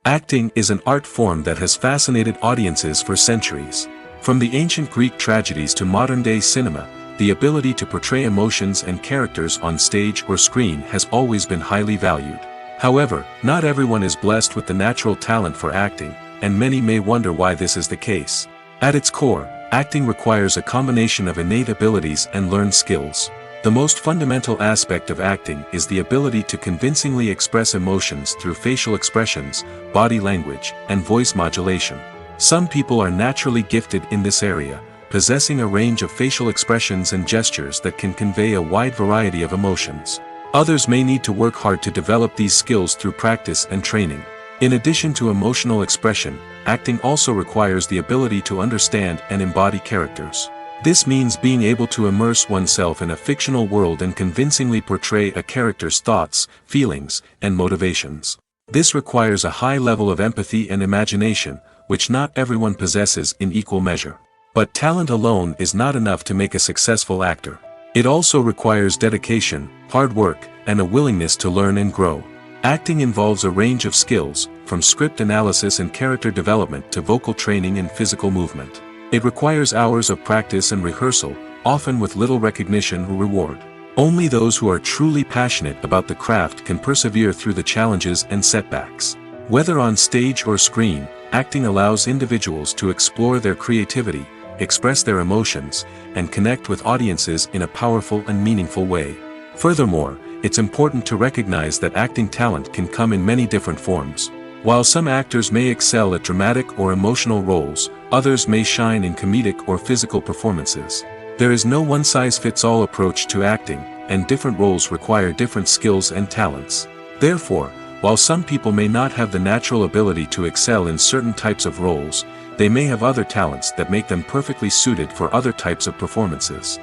Acting is an art form that has fascinated audiences for centuries. From the ancient Greek tragedies to modern-day cinema, the ability to portray emotions and characters on stage or screen has always been highly valued. However, not everyone is blessed with the natural talent for acting, and many may wonder why this is the case. At its core, acting requires a combination of innate abilities and learned skills. The most fundamental aspect of acting is the ability to convincingly express emotions through facial expressions, body language, and voice modulation. Some people are naturally gifted in this area, possessing a range of facial expressions and gestures that can convey a wide variety of emotions. Others may need to work hard to develop these skills through practice and training. In addition to emotional expression, acting also requires the ability to understand and embody characters. This means being able to immerse oneself in a fictional world and convincingly portray a character's thoughts, feelings, and motivations. This requires a high level of empathy and imagination, which not everyone possesses in equal measure. But talent alone is not enough to make a successful actor. It also requires dedication, hard work, and a willingness to learn and grow. Acting involves a range of skills, from script analysis and character development to vocal training and physical movement. It requires hours of practice and rehearsal, often with little recognition or reward. Only those who are truly passionate about the craft can persevere through the challenges and setbacks. Whether on stage or screen, acting allows individuals to explore their creativity, express their emotions, and connect with audiences in a powerful and meaningful way. Furthermore, it's important to recognize that acting talent can come in many different forms. While some actors may excel at dramatic or emotional roles, others may shine in comedic or physical performances. There is no one-size-fits-all approach to acting, and different roles require different skills and talents. Therefore, while some people may not have the natural ability to excel in certain types of roles, they may have other talents that make them perfectly suited for other types of performances.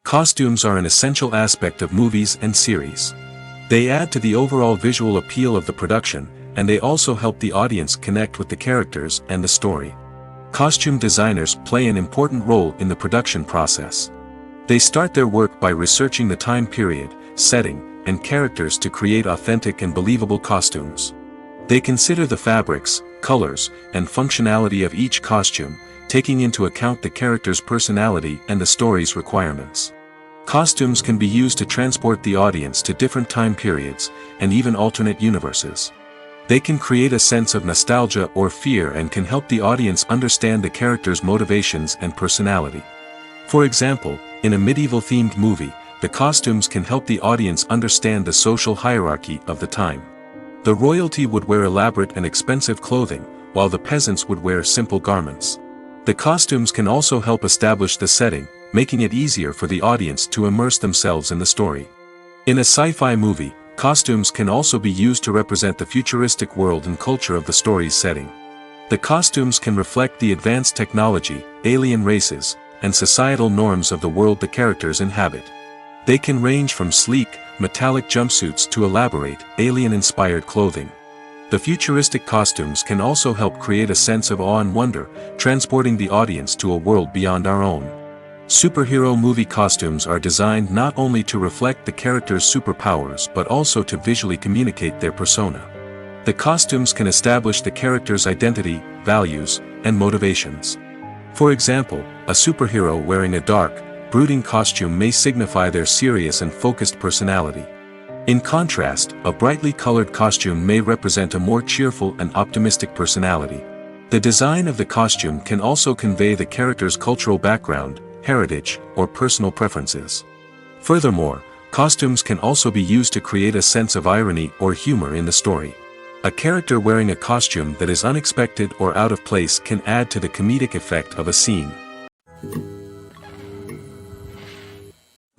Costumes are an essential aspect of movies and series. They add to the overall visual appeal of the production, and they also help the audience connect with the characters and the story. Costume designers play an important role in the production process. They start their work by researching the time period, setting, and characters to create authentic and believable costumes. They consider the fabrics, colors, and functionality of each costume, taking into account the character's personality and the story's requirements. Costumes can be used to transport the audience to different time periods, and even alternate universes. They can create a sense of nostalgia or fear and can help the audience understand the character's motivations and personality. For example, in a medieval-themed movie, the costumes can help the audience understand the social hierarchy of the time. The royalty would wear elaborate and expensive clothing, while the peasants would wear simple garments. The costumes can also help establish the setting, making it easier for the audience to immerse themselves in the story. In a sci-fi movie, Costumes can also be used to represent the futuristic world and culture of the story's setting. The costumes can reflect the advanced technology, alien races, and societal norms of the world the characters inhabit. They can range from sleek, metallic jumpsuits to elaborate, alien-inspired clothing. The futuristic costumes can also help create a sense of awe and wonder, transporting the audience to a world beyond our own. Superhero movie costumes are designed not only to reflect the character's superpowers but also to visually communicate their persona. The costumes can establish the character's identity, values, and motivations. For example, a superhero wearing a dark, brooding costume may signify their serious and focused personality. In contrast, a brightly colored costume may represent a more cheerful and optimistic personality. The design of the costume can also convey the character's cultural background, heritage, or personal preferences. Furthermore, costumes can also be used to create a sense of irony or humor in the story. A character wearing a costume that is unexpected or out of place can add to the comedic effect of a scene.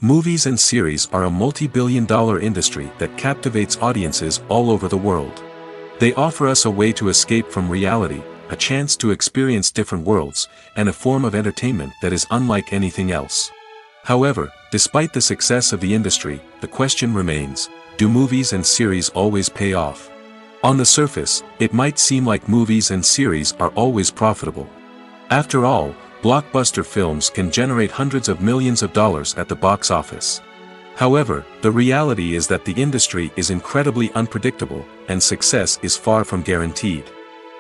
Movies and series are a multi-billion-dollar industry that captivates audiences all over the world. They offer us a way to escape from reality, a chance to experience different worlds, and a form of entertainment that is unlike anything else. However, despite the success of the industry, the question remains, do movies and series always pay off? On the surface, it might seem like movies and series are always profitable. After all, blockbuster films can generate hundreds of millions of dollars at the box office. However, the reality is that the industry is incredibly unpredictable, and success is far from guaranteed.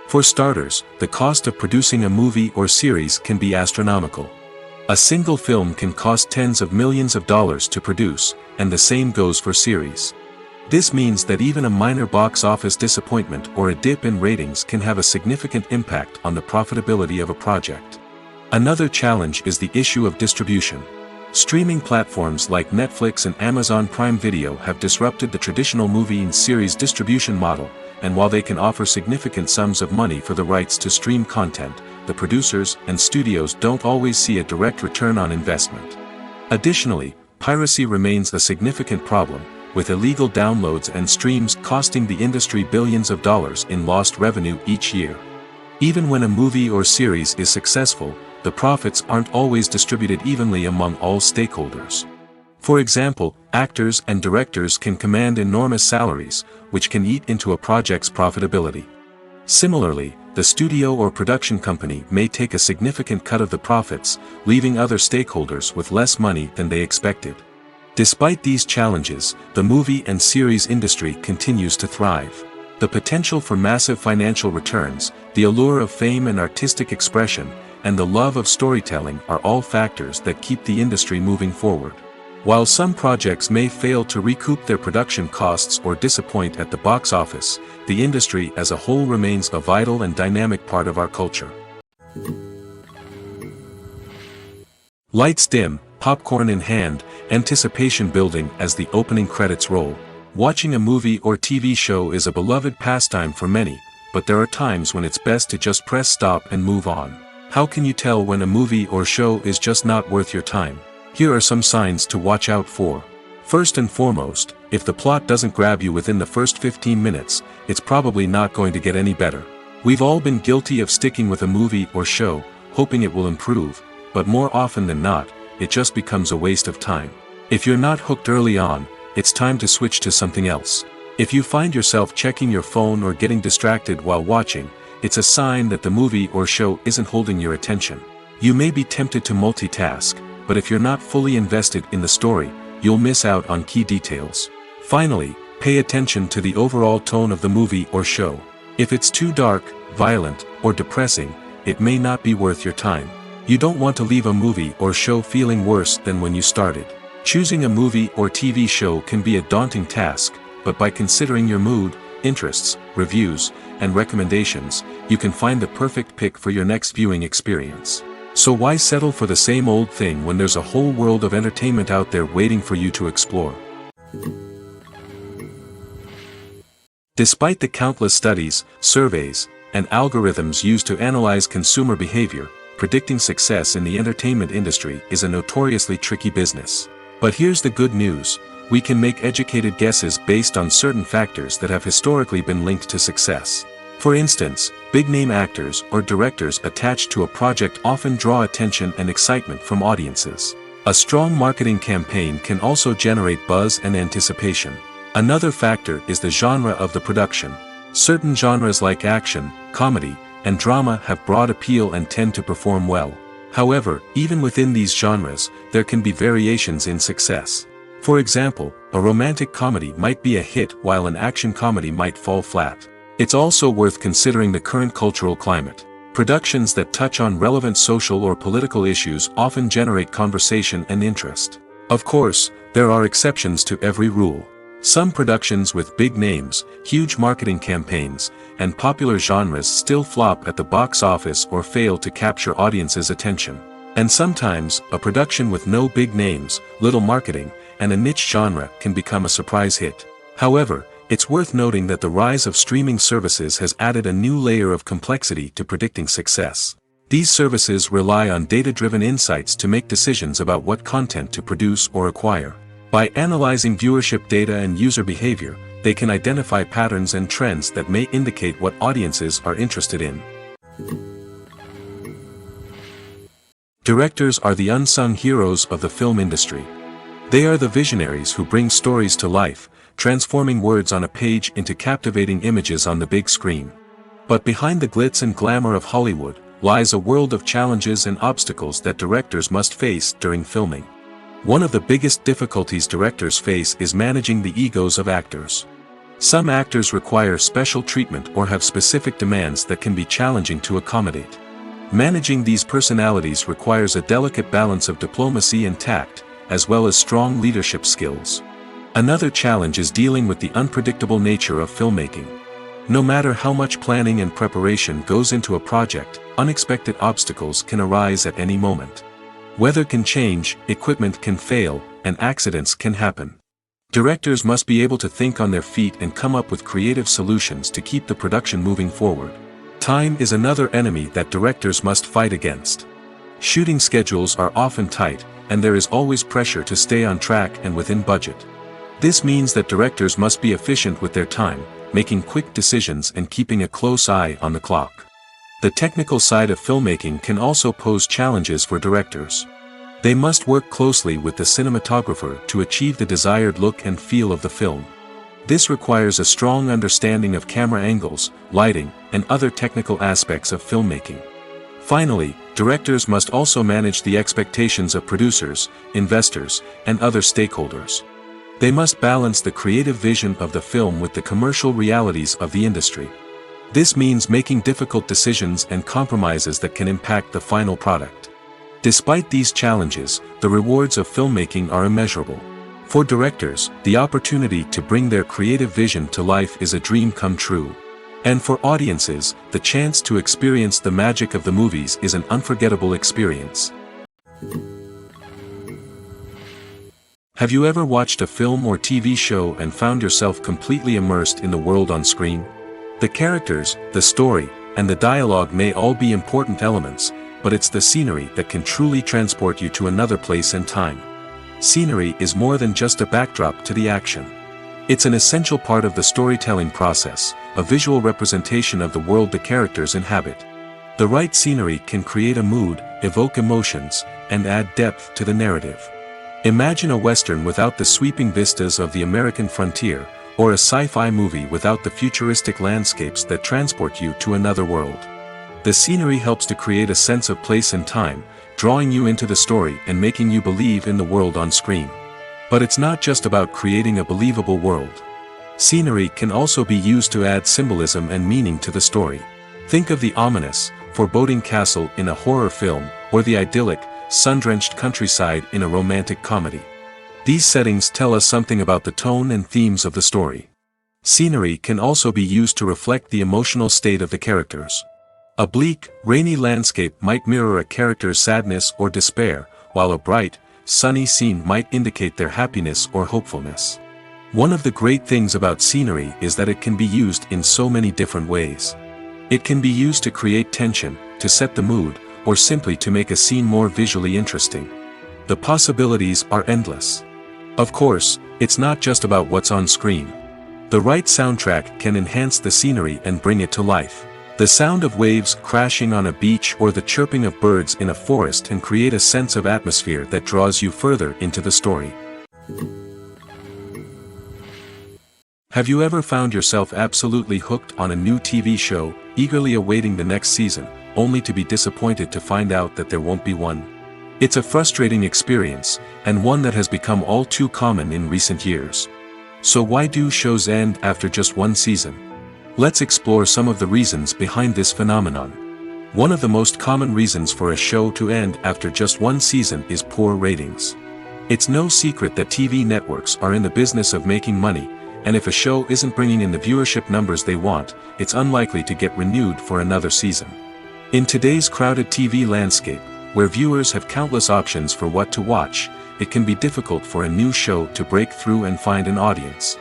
For starters, the cost of producing a movie or series can be astronomical. A single film can cost tens of millions of dollars to produce, and the same goes for series. This means that even a minor box office disappointment or a dip in ratings can have a significant impact on the profitability of a project. Another challenge is the issue of distribution. Streaming platforms like Netflix and Amazon Prime Video have disrupted the traditional movie and series distribution model, and while they can offer significant sums of money for the rights to stream content, the producers and studios don't always see a direct return on investment. Additionally, piracy remains a significant problem, with illegal downloads and streams costing the industry billions of dollars in lost revenue each year. Even when a movie or series is successful, the profits aren't always distributed evenly among all stakeholders. For example, actors and directors can command enormous salaries, which can eat into a project's profitability. Similarly, the studio or production company may take a significant cut of the profits, leaving other stakeholders with less money than they expected. Despite these challenges, the movie and series industry continues to thrive. The potential for massive financial returns, the allure of fame and artistic expression, and the love of storytelling are all factors that keep the industry moving forward. While some projects may fail to recoup their production costs or disappoint at the box office, the industry as a whole remains a vital and dynamic part of our culture. Lights dim, popcorn in hand, anticipation building as the opening credits roll. Watching a movie or TV show is a beloved pastime for many, but there are times when it's best to just press stop and move on. How can you tell when a movie or show is just not worth your time? Here are some signs to watch out for. First and foremost, if the plot doesn't grab you within the first 15 minutes, it's probably not going to get any better. We've all been guilty of sticking with a movie or show, hoping it will improve, but more often than not, it just becomes a waste of time. If you're not hooked early on, it's time to switch to something else. If you find yourself checking your phone or getting distracted while watching, it's a sign that the movie or show isn't holding your attention. You may be tempted to multitask, but if you're not fully invested in the story, you'll miss out on key details. Finally, pay attention to the overall tone of the movie or show. If it's too dark, violent, or depressing, it may not be worth your time. You don't want to leave a movie or show feeling worse than when you started. Choosing a movie or TV show can be a daunting task, but by considering your mood, interests, reviews, and recommendations, you can find the perfect pick for your next viewing experience. So why settle for the same old thing when there's a whole world of entertainment out there waiting for you to explore? Despite the countless studies, surveys, and algorithms used to analyze consumer behavior, predicting success in the entertainment industry is a notoriously tricky business. But here's the good news: We can make educated guesses based on certain factors that have historically been linked to success. For instance, big-name actors or directors attached to a project often draw attention and excitement from audiences. A strong marketing campaign can also generate buzz and anticipation. Another factor is the genre of the production. Certain genres like action, comedy, and drama have broad appeal and tend to perform well. However, even within these genres, there can be variations in success. For example, a romantic comedy might be a hit while an action comedy might fall flat. It's also worth considering the current cultural climate. Productions that touch on relevant social or political issues often generate conversation and interest. Of course, there are exceptions to every rule. Some productions with big names, huge marketing campaigns, and popular genres still flop at the box office or fail to capture audiences' attention. And sometimes, a production with no big names, little marketing, and a niche genre can become a surprise hit. However, it's worth noting that the rise of streaming services has added a new layer of complexity to predicting success. These services rely on data-driven insights to make decisions about what content to produce or acquire. By analyzing viewership data and user behavior, they can identify patterns and trends that may indicate what audiences are interested in. Directors are the unsung heroes of the film industry. They are the visionaries who bring stories to life, transforming words on a page into captivating images on the big screen. But behind the glitz and glamour of Hollywood, lies a world of challenges and obstacles that directors must face during filming. One of the biggest difficulties directors face is managing the egos of actors. Some actors require special treatment or have specific demands that can be challenging to accommodate. Managing these personalities requires a delicate balance of diplomacy and tact, as well as strong leadership skills. Another challenge is dealing with the unpredictable nature of filmmaking. No matter how much planning and preparation goes into a project, unexpected obstacles can arise at any moment. Weather can change, equipment can fail, and accidents can happen. Directors must be able to think on their feet and come up with creative solutions to keep the production moving forward. Time is another enemy that directors must fight against. Shooting schedules are often tight, and there is always pressure to stay on track and within budget. This means that directors must be efficient with their time, making quick decisions and keeping a close eye on the clock. The technical side of filmmaking can also pose challenges for directors. They must work closely with the cinematographer to achieve the desired look and feel of the film. This requires a strong understanding of camera angles, lighting, and other technical aspects of filmmaking. Finally, directors must also manage the expectations of producers, investors, and other stakeholders. They must balance the creative vision of the film with the commercial realities of the industry. This means making difficult decisions and compromises that can impact the final product. Despite these challenges, the rewards of filmmaking are immeasurable. For directors, the opportunity to bring their creative vision to life is a dream come true. And for audiences, the chance to experience the magic of the movies is an unforgettable experience. Have you ever watched a film or TV show and found yourself completely immersed in the world on screen? The characters, the story, and the dialogue may all be important elements, but it's the scenery that can truly transport you to another place and time. Scenery is more than just a backdrop to the action. It's an essential part of the storytelling process, a visual representation of the world the characters inhabit. The right scenery can create a mood, evoke emotions, and add depth to the narrative. Imagine a Western without the sweeping vistas of the American frontier, or a sci-fi movie without the futuristic landscapes that transport you to another world. The scenery helps to create a sense of place and time, drawing you into the story and making you believe in the world on screen. But it's not just about creating a believable world. Scenery can also be used to add symbolism and meaning to the story. Think of the ominous, foreboding castle in a horror film, or the idyllic, sun-drenched countryside in a romantic comedy. These settings tell us something about the tone and themes of the story. Scenery can also be used to reflect the emotional state of the characters. A bleak, rainy landscape might mirror a character's sadness or despair, while a bright, sunny scene might indicate their happiness or hopefulness. One of the great things about scenery is that it can be used in so many different ways. It can be used to create tension, to set the mood, or simply to make a scene more visually interesting. The possibilities are endless. Of course, It's not just about what's on screen. The right soundtrack can enhance the scenery and bring it to life. The sound of waves crashing on a beach or the chirping of birds in a forest can create a sense of atmosphere that draws you further into the story. Have you ever found yourself absolutely hooked on a new TV show, eagerly awaiting the next season, only to be disappointed to find out that there won't be one? It's a frustrating experience, and one that has become all too common in recent years. So why do shows end after just one season? Let's explore some of the reasons behind this phenomenon. One of the most common reasons for a show to end after just one season is poor ratings. It's no secret that TV networks are in the business of making money, and if a show isn't bringing in the viewership numbers they want, it's unlikely to get renewed for another season. In today's crowded TV landscape, where viewers have countless options for what to watch, it can be difficult for a new show to break through and find an audience.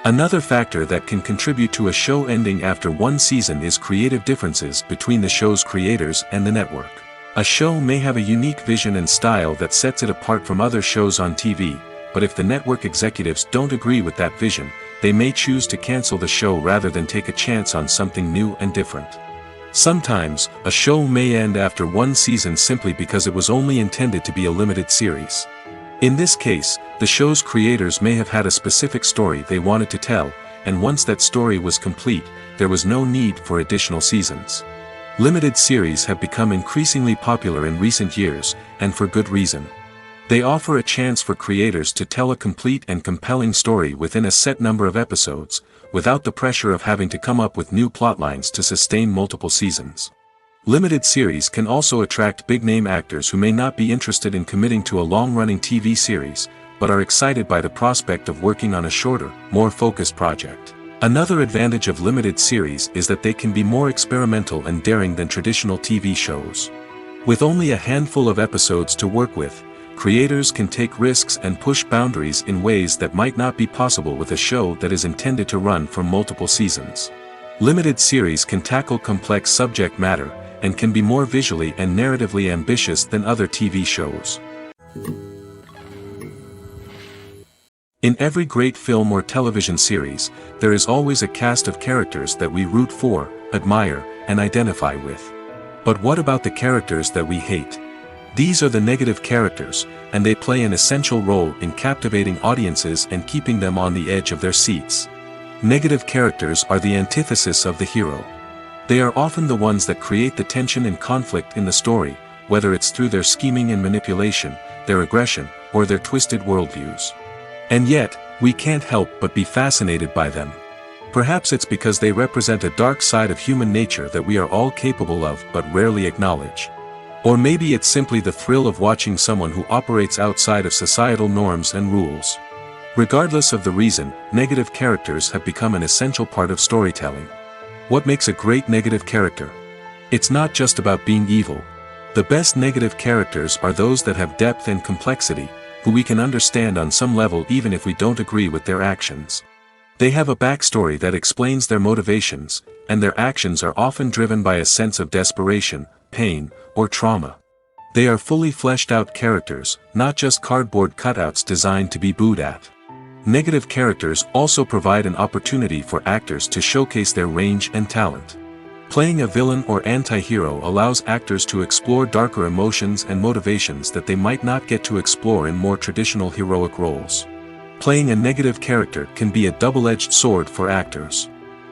Another factor that can contribute to a show ending after one season is creative differences between the show's creators and the network. A show may have a unique vision and style that sets it apart from other shows on TV, but if the network executives don't agree with that vision, they may choose to cancel the show rather than take a chance on something new and different. Sometimes, a show may end after one season simply because it was only intended to be a limited series. In this case, the show's creators may have had a specific story they wanted to tell, and once that story was complete, there was no need for additional seasons. Limited series have become increasingly popular in recent years, and for good reason. They offer a chance for creators to tell a complete and compelling story within a set number of episodes, without the pressure of having to come up with new plotlines to sustain multiple seasons. Limited series can also attract big-name actors who may not be interested in committing to a long-running TV series, but are excited by the prospect of working on a shorter, more focused project. Another advantage of limited series is that they can be more experimental and daring than traditional TV shows. With only a handful of episodes to work with, creators can take risks and push boundaries in ways that might not be possible with a show that is intended to run for multiple seasons. Limited series can tackle complex subject matter, and can be more visually and narratively ambitious than other TV shows. In every great film or television series, there is always a cast of characters that we root for, admire, and identify with. But what about the characters that we hate? These are the negative characters, and they play an essential role in captivating audiences and keeping them on the edge of their seats. Negative characters are the antithesis of the hero. They are often the ones that create the tension and conflict in the story, whether it's through their scheming and manipulation, their aggression, or their twisted worldviews. And yet, we can't help but be fascinated by them. Perhaps it's because they represent a dark side of human nature that we are all capable of but rarely acknowledge. Or maybe it's simply the thrill of watching someone who operates outside of societal norms and rules. Regardless of the reason, negative characters have become an essential part of storytelling. What makes a great negative character? It's not just about being evil. The best negative characters are those that have depth and complexity, who we can understand on some level even if we don't agree with their actions. They have a backstory that explains their motivations, and their actions are often driven by a sense of desperation, pain, or trauma. They are fully fleshed out characters, not just cardboard cutouts designed to be booed at. Negative characters also provide an opportunity for actors to showcase their range and talent. Playing a villain or anti-hero allows actors to explore darker emotions and motivations that they might not get to explore in more traditional heroic roles. Playing a negative character can be a double-edged sword for actors.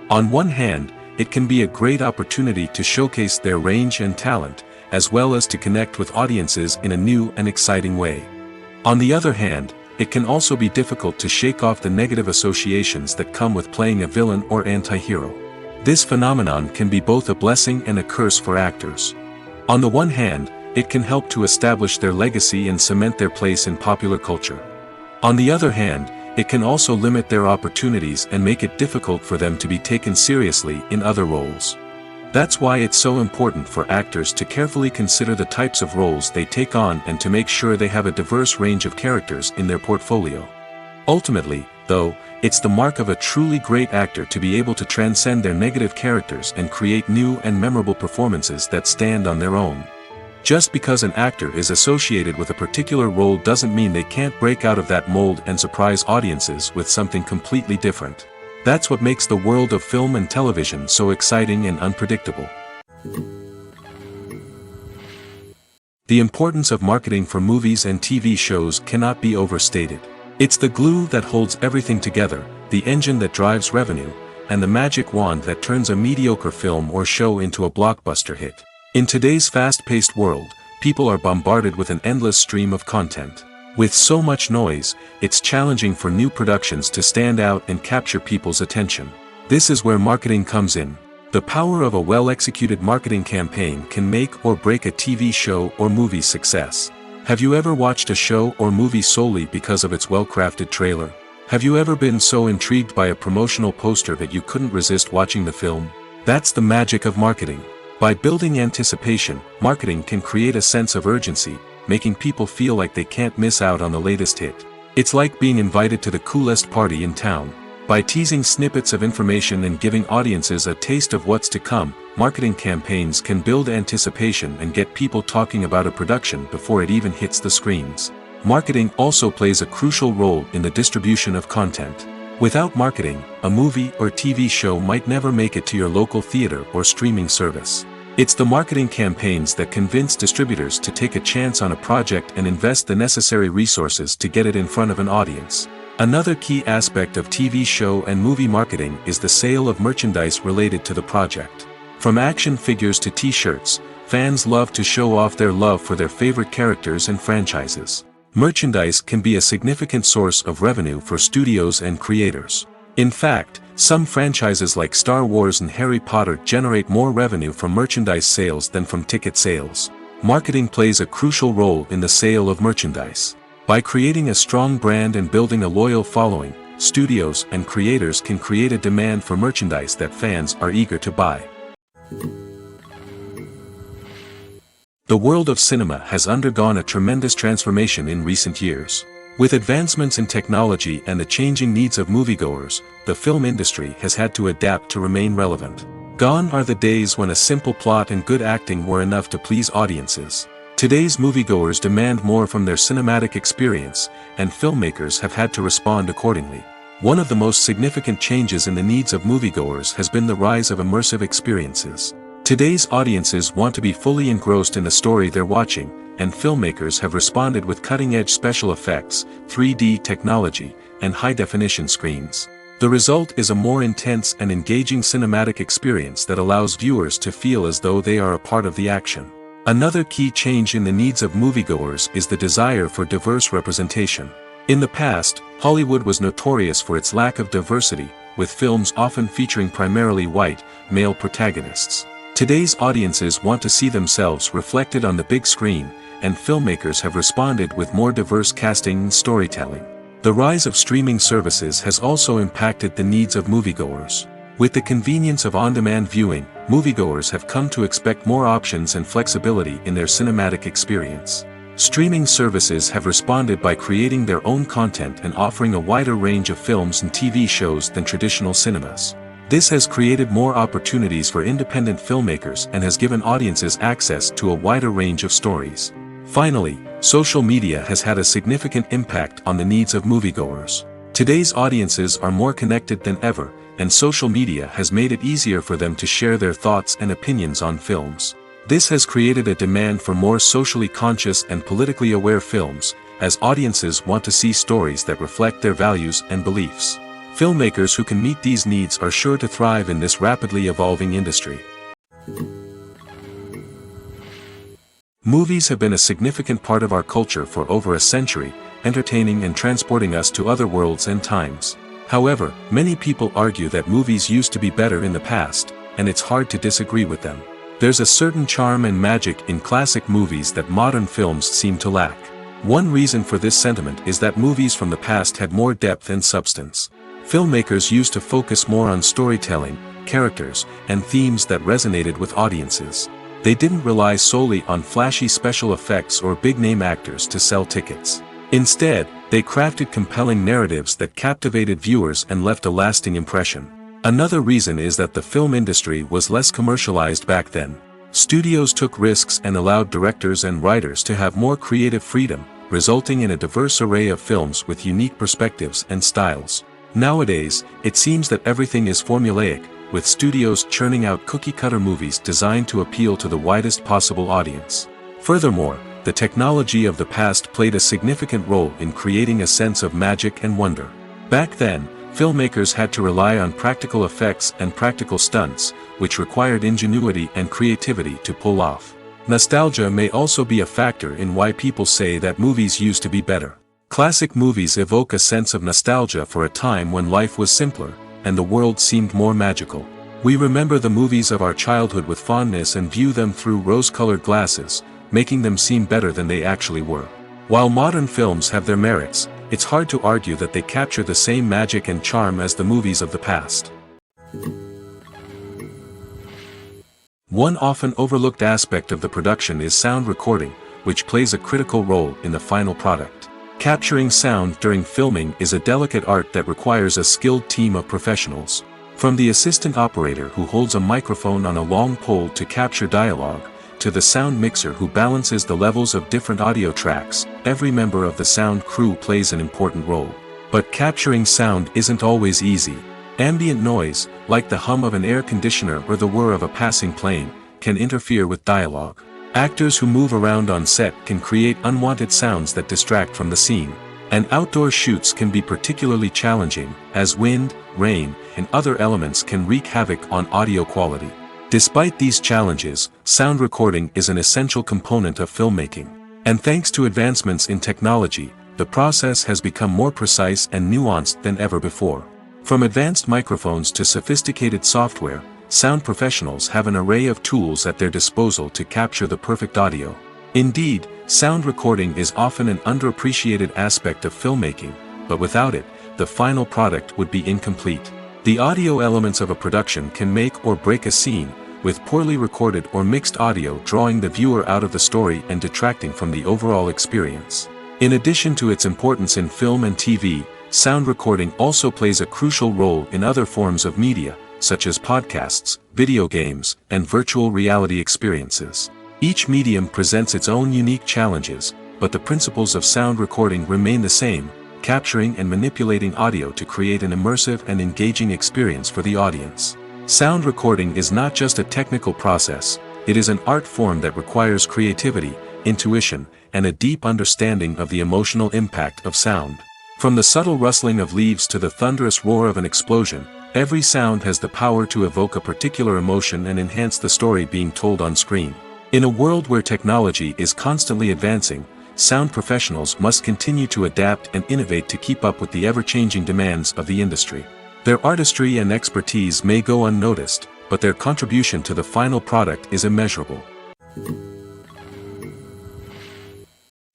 On one hand, it can be a great opportunity to showcase their range and talent, as well as to connect with audiences in a new and exciting way. On the other hand, it can also be difficult to shake off the negative associations that come with playing a villain or anti-hero. This phenomenon can be both a blessing and a curse for actors. On the one hand, it can help to establish their legacy and cement their place in popular culture. On the other hand, it can also limit their opportunities and make it difficult for them to be taken seriously in other roles. That's why it's so important for actors to carefully consider the types of roles they take on and to make sure they have a diverse range of characters in their portfolio. Ultimately, though, it's the mark of a truly great actor to be able to transcend their negative characters and create new and memorable performances that stand on their own. Just because an actor is associated with a particular role doesn't mean they can't break out of that mold and surprise audiences with something completely different. That's what makes the world of film and television so exciting and unpredictable. The importance of marketing for movies and TV shows cannot be overstated. It's the glue that holds everything together, the engine that drives revenue, and the magic wand that turns a mediocre film or show into a blockbuster hit. In today's fast-paced world, people are bombarded with an endless stream of content. With so much noise, it's challenging for new productions to stand out and capture people's attention. This is where marketing comes in. The power of a well-executed marketing campaign can make or break a TV show or movie's success. Have you ever watched a show or movie solely because of its well-crafted trailer? Have you ever been so intrigued by a promotional poster that you couldn't resist watching the film? That's the magic of marketing. By building anticipation, marketing can create a sense of urgency, making people feel like they can't miss out on the latest hit. It's like being invited to the coolest party in town. By teasing snippets of information and giving audiences a taste of what's to come, marketing campaigns can build anticipation and get people talking about a production before it even hits the screens. Marketing also plays a crucial role in the distribution of content. Without marketing, a movie or TV show might never make it to your local theater or streaming service. It's the marketing campaigns that convince distributors to take a chance on a project and invest the necessary resources to get it in front of an audience. Another key aspect of TV show and movie marketing is the sale of merchandise related to the project. From action figures to t-shirts, fans love to show off their love for their favorite characters and franchises. Merchandise can be a significant source of revenue for studios and creators. In fact, some franchises like Star Wars and Harry Potter generate more revenue from merchandise sales than from ticket sales. Marketing plays a crucial role in the sale of merchandise. By creating a strong brand and building a loyal following, studios and creators can create a demand for merchandise that fans are eager to buy. The world of cinema has undergone a tremendous transformation in recent years. With advancements in technology and the changing needs of moviegoers, the film industry has had to adapt to remain relevant. Gone are the days when a simple plot and good acting were enough to please audiences. Today's moviegoers demand more from their cinematic experience, and filmmakers have had to respond accordingly. One of the most significant changes in the needs of moviegoers has been the rise of immersive experiences. Today's audiences want to be fully engrossed in the story they're watching, and filmmakers have responded with cutting-edge special effects, 3D technology, and high-definition screens. The result is a more intense and engaging cinematic experience that allows viewers to feel as though they are a part of the action. Another key change in the needs of moviegoers is the desire for diverse representation. In the past, Hollywood was notorious for its lack of diversity, with films often featuring primarily white, male protagonists. Today's audiences want to see themselves reflected on the big screen, and filmmakers have responded with more diverse casting and storytelling. The rise of streaming services has also impacted the needs of moviegoers. With the convenience of on-demand viewing, moviegoers have come to expect more options and flexibility in their cinematic experience. Streaming services have responded by creating their own content and offering a wider range of films and TV shows than traditional cinemas. This has created more opportunities for independent filmmakers and has given audiences access to a wider range of stories. Finally, social media has had a significant impact on the needs of moviegoers. Today's audiences are more connected than ever, and social media has made it easier for them to share their thoughts and opinions on films. This has created a demand for more socially conscious and politically aware films, as audiences want to see stories that reflect their values and beliefs. Filmmakers who can meet these needs are sure to thrive in this rapidly evolving industry. Movies have been a significant part of our culture for over a century, entertaining and transporting us to other worlds and times. However, many people argue that movies used to be better in the past, and it's hard to disagree with them. There's a certain charm and magic in classic movies that modern films seem to lack. One reason for this sentiment is that movies from the past had more depth and substance. Filmmakers used to focus more on storytelling, characters, and themes that resonated with audiences. They didn't rely solely on flashy special effects or big-name actors to sell tickets. Instead, they crafted compelling narratives that captivated viewers and left a lasting impression. Another reason is that the film industry was less commercialized back then. Studios took risks and allowed directors and writers to have more creative freedom, resulting in a diverse array of films with unique perspectives and styles. Nowadays, it seems that everything is formulaic, with studios churning out cookie-cutter movies designed to appeal to the widest possible audience. Furthermore, the technology of the past played a significant role in creating a sense of magic and wonder. Back then, filmmakers had to rely on practical effects and practical stunts, which required ingenuity and creativity to pull off. Nostalgia may also be a factor in why people say that movies used to be better. Classic movies evoke a sense of nostalgia for a time when life was simpler, and the world seemed more magical. We remember the movies of our childhood with fondness and view them through rose-colored glasses, making them seem better than they actually were. While modern films have their merits, it's hard to argue that they capture the same magic and charm as the movies of the past. One often overlooked aspect of the production is sound recording, which plays a critical role in the final product. Capturing sound during filming is a delicate art that requires a skilled team of professionals. From the assistant operator who holds a microphone on a long pole to capture dialogue, to the sound mixer who balances the levels of different audio tracks, every member of the sound crew plays an important role. But capturing sound isn't always easy. Ambient noise, like the hum of an air conditioner or the whir of a passing plane, can interfere with dialogue. Actors who move around on set can create unwanted sounds that distract from the scene. And outdoor shoots can be particularly challenging, as wind, rain, and other elements can wreak havoc on audio quality. Despite these challenges, sound recording is an essential component of filmmaking. And thanks to advancements in technology, the process has become more precise and nuanced than ever before. From advanced microphones to sophisticated software, sound professionals have an array of tools at their disposal to capture the perfect audio. Indeed, sound recording is often an underappreciated aspect of filmmaking, but without it, the final product would be incomplete. The audio elements of a production can make or break a scene, with poorly recorded or mixed audio drawing the viewer out of the story and detracting from the overall experience. In addition to its importance in film and TV, sound recording also plays a crucial role in other forms of media, such as podcasts, video games, and virtual reality experiences. Each medium presents its own unique challenges, but the principles of sound recording remain the same, capturing and manipulating audio to create an immersive and engaging experience for the audience. Sound recording is not just a technical process, it is an art form that requires creativity, intuition, and a deep understanding of the emotional impact of sound. From the subtle rustling of leaves to the thunderous roar of an explosion, every sound has the power to evoke a particular emotion and enhance the story being told on screen. In a world where technology is constantly advancing, sound professionals must continue to adapt and innovate to keep up with the ever-changing demands of the industry. Their artistry and expertise may go unnoticed, but their contribution to the final product is immeasurable.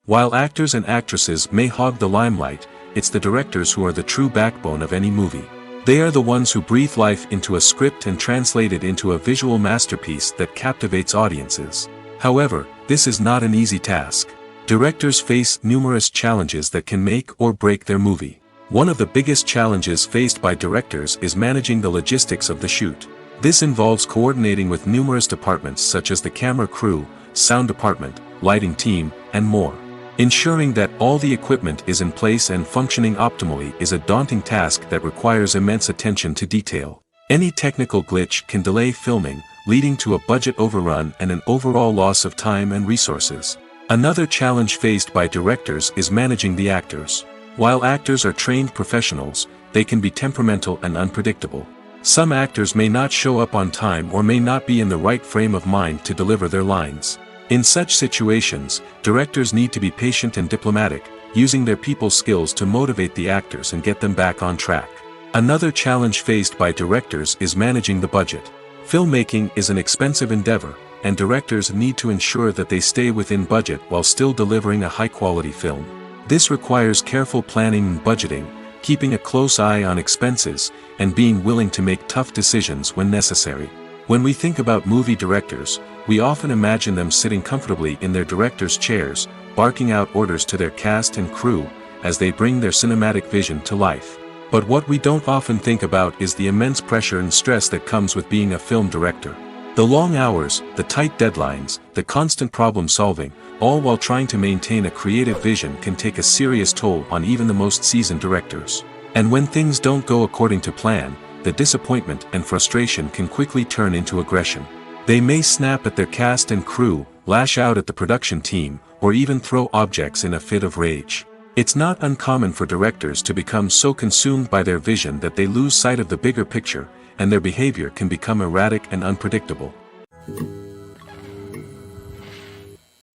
While actors and actresses may hog the limelight, it's the directors who are the true backbone of any movie. They are the ones who breathe life into a script and translate it into a visual masterpiece that captivates audiences. However, this is not an easy task. Directors face numerous challenges that can make or break their movie. One of the biggest challenges faced by directors is managing the logistics of the shoot. This involves coordinating with numerous departments such as the camera crew, sound department, lighting team, and more. Ensuring that all the equipment is in place and functioning optimally is a daunting task that requires immense attention to detail. Any technical glitch can delay filming, leading to a budget overrun and an overall loss of time and resources. Another challenge faced by directors is managing the actors. While actors are trained professionals, they can be temperamental and unpredictable. Some actors may not show up on time or may not be in the right frame of mind to deliver their lines. In such situations, directors need to be patient and diplomatic, using their people skills to motivate the actors and get them back on track. Another challenge faced by directors is managing the budget. Filmmaking is an expensive endeavor, and directors need to ensure that they stay within budget while still delivering a high-quality film. This requires careful planning and budgeting, keeping a close eye on expenses, and being willing to make tough decisions when necessary. When we think about movie directors, we often imagine them sitting comfortably in their director's chairs, barking out orders to their cast and crew, as they bring their cinematic vision to life. But what we don't often think about is the immense pressure and stress that comes with being a film director. The long hours, the tight deadlines, the constant problem solving, all while trying to maintain a creative vision can take a serious toll on even the most seasoned directors. And when things don't go according to plan, the disappointment and frustration can quickly turn into aggression. They may snap at their cast and crew, lash out at the production team, or even throw objects in a fit of rage. It's not uncommon for directors to become so consumed by their vision that they lose sight of the bigger picture, and their behavior can become erratic and unpredictable.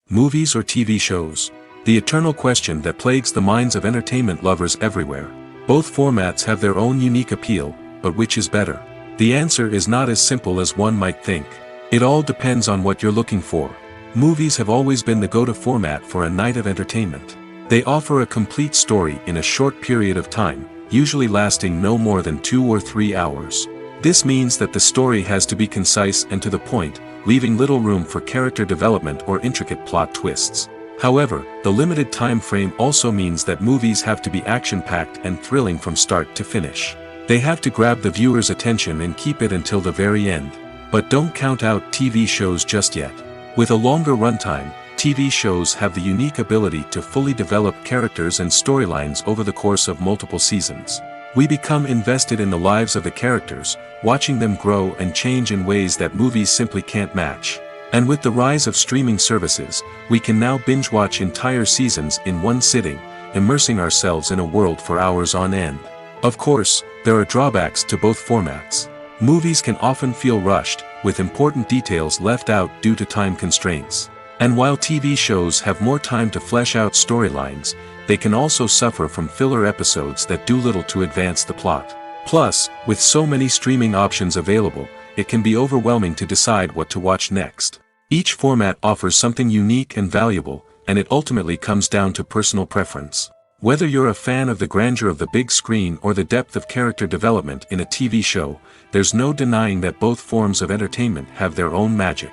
Movies or TV shows? The eternal question that plagues the minds of entertainment lovers everywhere. Both formats have their own unique appeal, but which is better? The answer is not as simple as one might think. It all depends on what you're looking for. Movies have always been the go-to format for a night of entertainment. They offer a complete story in a short period of time, usually lasting no more than 2 or 3 hours. This means that the story has to be concise and to the point, leaving little room for character development or intricate plot twists. However, the limited time frame also means that movies have to be action-packed and thrilling from start to finish. They have to grab the viewer's attention and keep it until the very end. But don't count out TV shows just yet. With a longer runtime, TV shows have the unique ability to fully develop characters and storylines over the course of multiple seasons. We become invested in the lives of the characters, watching them grow and change in ways that movies simply can't match. And with the rise of streaming services, we can now binge-watch entire seasons in one sitting, immersing ourselves in a world for hours on end. Of course, there are drawbacks to both formats. Movies can often feel rushed, with important details left out due to time constraints. And while TV shows have more time to flesh out storylines, they can also suffer from filler episodes that do little to advance the plot. Plus, with so many streaming options available, it can be overwhelming to decide what to watch next. Each format offers something unique and valuable, and it ultimately comes down to personal preference. Whether you're a fan of the grandeur of the big screen or the depth of character development in a TV show, there's no denying that both forms of entertainment have their own magic.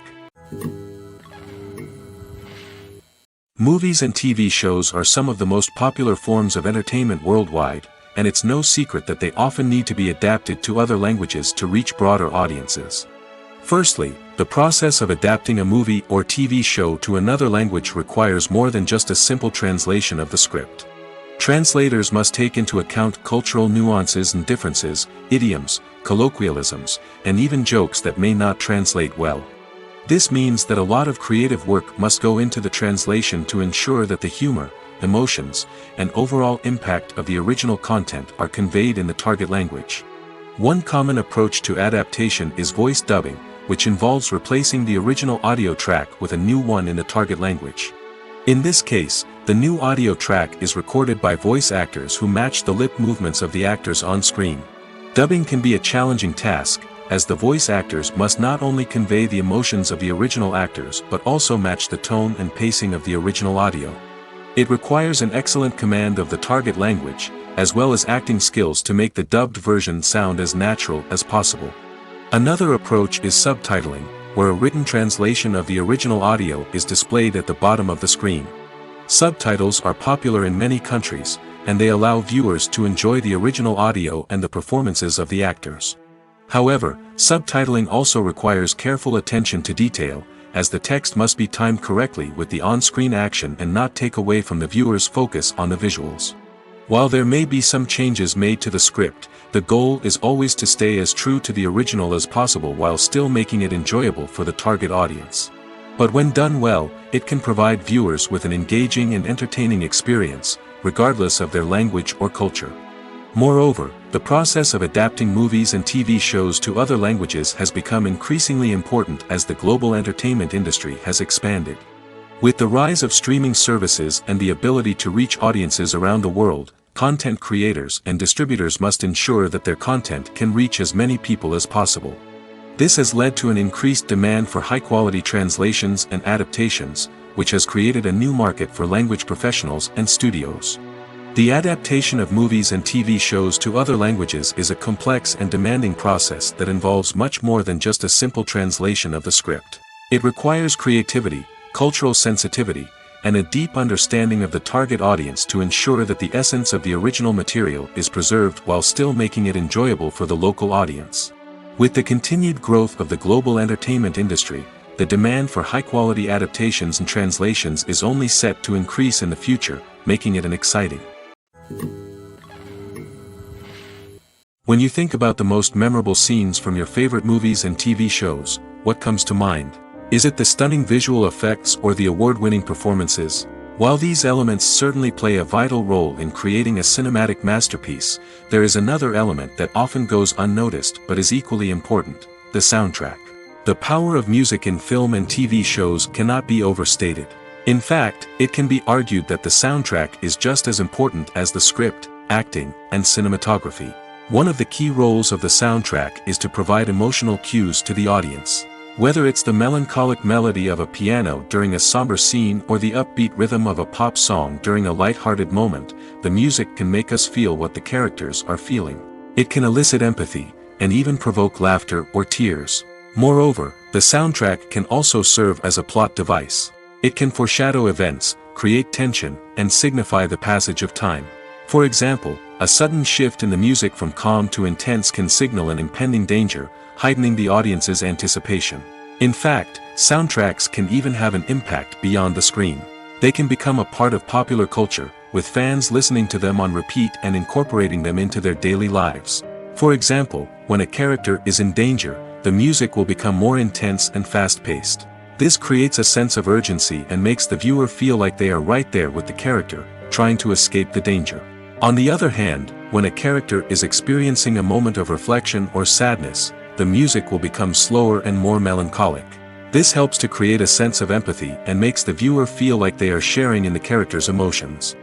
Movies and TV shows are some of the most popular forms of entertainment worldwide, and it's no secret that they often need to be adapted to other languages to reach broader audiences. Firstly, the process of adapting a movie or TV show to another language requires more than just a simple translation of the script. Translators must take into account cultural nuances and differences, idioms, colloquialisms, and even jokes that may not translate well. This means that a lot of creative work must go into the translation to ensure that the humor, emotions, and overall impact of the original content are conveyed in the target language. One common approach to adaptation is voice dubbing, which involves replacing the original audio track with a new one in the target language. In this case, the new audio track is recorded by voice actors who match the lip movements of the actors on screen. Dubbing can be a challenging task, as the voice actors must not only convey the emotions of the original actors but also match the tone and pacing of the original audio. It requires an excellent command of the target language, as well as acting skills to make the dubbed version sound as natural as possible. Another approach is subtitling, where a written translation of the original audio is displayed at the bottom of the screen. Subtitles are popular in many countries, and they allow viewers to enjoy the original audio and the performances of the actors. However, subtitling also requires careful attention to detail, as the text must be timed correctly with the on-screen action and not take away from the viewer's focus on the visuals. While there may be some changes made to the script, the goal is always to stay as true to the original as possible while still making it enjoyable for the target audience. But when done well, it can provide viewers with an engaging and entertaining experience, regardless of their language or culture. Moreover, the process of adapting movies and TV shows to other languages has become increasingly important as the global entertainment industry has expanded. With the rise of streaming services and the ability to reach audiences around the world, content creators and distributors must ensure that their content can reach as many people as possible. This has led to an increased demand for high-quality translations and adaptations, which has created a new market for language professionals and studios. The adaptation of movies and TV shows to other languages is a complex and demanding process that involves much more than just a simple translation of the script. It requires creativity, cultural sensitivity, and a deep understanding of the target audience to ensure that the essence of the original material is preserved while still making it enjoyable for the local audience. With the continued growth of the global entertainment industry, the demand for high-quality adaptations and translations is only set to increase in the future, making it an exciting. When you think about the most memorable scenes from your favorite movies and TV shows, what comes to mind? Is it the stunning visual effects or the award-winning performances? While these elements certainly play a vital role in creating a cinematic masterpiece, there is another element that often goes unnoticed but is equally important: the soundtrack. The power of music in film and TV shows cannot be overstated. In fact, it can be argued that the soundtrack is just as important as the script, acting, and cinematography. One of the key roles of the soundtrack is to provide emotional cues to the audience. Whether it's the melancholic melody of a piano during a somber scene or the upbeat rhythm of a pop song during a light-hearted moment, the music can make us feel what the characters are feeling. It can elicit empathy, and even provoke laughter or tears. Moreover, the soundtrack can also serve as a plot device. It can foreshadow events, create tension, and signify the passage of time. For example, a sudden shift in the music from calm to intense can signal an impending danger, heightening the audience's anticipation. In fact, soundtracks can even have an impact beyond the screen. They can become a part of popular culture, with fans listening to them on repeat and incorporating them into their daily lives. For example, when a character is in danger, the music will become more intense and fast-paced. This creates a sense of urgency and makes the viewer feel like they are right there with the character, trying to escape the danger. On the other hand, when a character is experiencing a moment of reflection or sadness, the music will become slower and more melancholic. This helps to create a sense of empathy and makes the viewer feel like they are sharing in the character's emotions.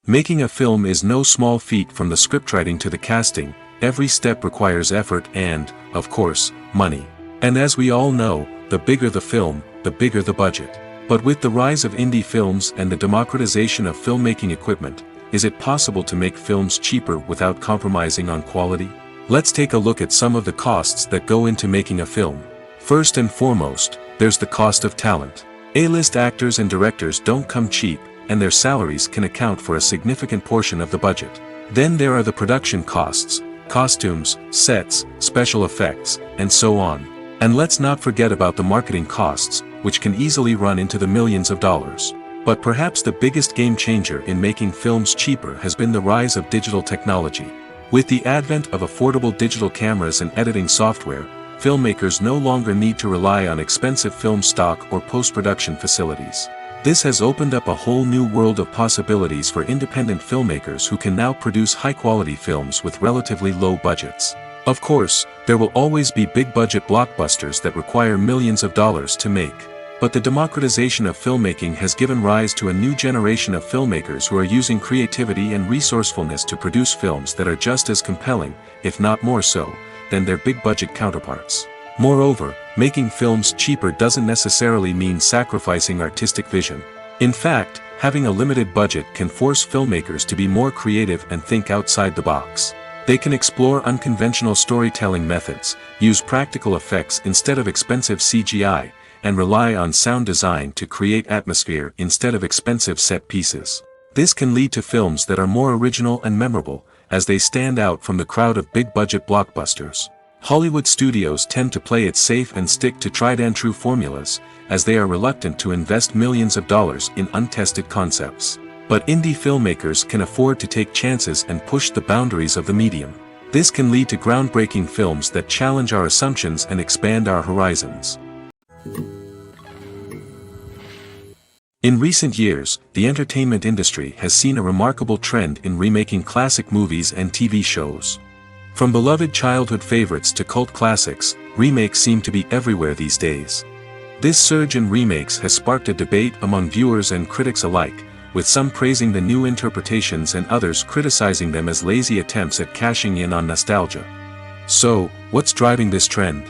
Making a film is no small feat. From the scriptwriting to the casting, every step requires effort and, of course, money. And as we all know, the bigger the film, the bigger the budget. But with the rise of indie films and the democratization of filmmaking equipment, is it possible to make films cheaper without compromising on quality? Let's take a look at some of the costs that go into making a film. First and foremost, there's the cost of talent. A-list actors and directors don't come cheap, and their salaries can account for a significant portion of the budget. Then there are the production costs, costumes, sets, special effects, and so on. And let's not forget about the marketing costs, which can easily run into the millions of dollars. But perhaps the biggest game changer in making films cheaper has been the rise of digital technology. With the advent of affordable digital cameras and editing software, filmmakers no longer need to rely on expensive film stock or post-production facilities. This has opened up a whole new world of possibilities for independent filmmakers who can now produce high-quality films with relatively low budgets. Of course, there will always be big-budget blockbusters that require millions of dollars to make. But the democratization of filmmaking has given rise to a new generation of filmmakers who are using creativity and resourcefulness to produce films that are just as compelling, if not more so, than their big-budget counterparts. Moreover, making films cheaper doesn't necessarily mean sacrificing artistic vision. In fact, having a limited budget can force filmmakers to be more creative and think outside the box. They can explore unconventional storytelling methods, use practical effects instead of expensive CGI, and rely on sound design to create atmosphere instead of expensive set pieces. This can lead to films that are more original and memorable, as they stand out from the crowd of big-budget blockbusters. Hollywood studios tend to play it safe and stick to tried-and-true formulas, as they are reluctant to invest millions of dollars in untested concepts. But indie filmmakers can afford to take chances and push the boundaries of the medium. This can lead to groundbreaking films that challenge our assumptions and expand our horizons. In recent years, the entertainment industry has seen a remarkable trend in remaking classic movies and TV shows. From beloved childhood favorites to cult classics, remakes seem to be everywhere these days. This surge in remakes has sparked a debate among viewers and critics alike, with some praising the new interpretations and others criticizing them as lazy attempts at cashing in on nostalgia. So, what's driving this trend?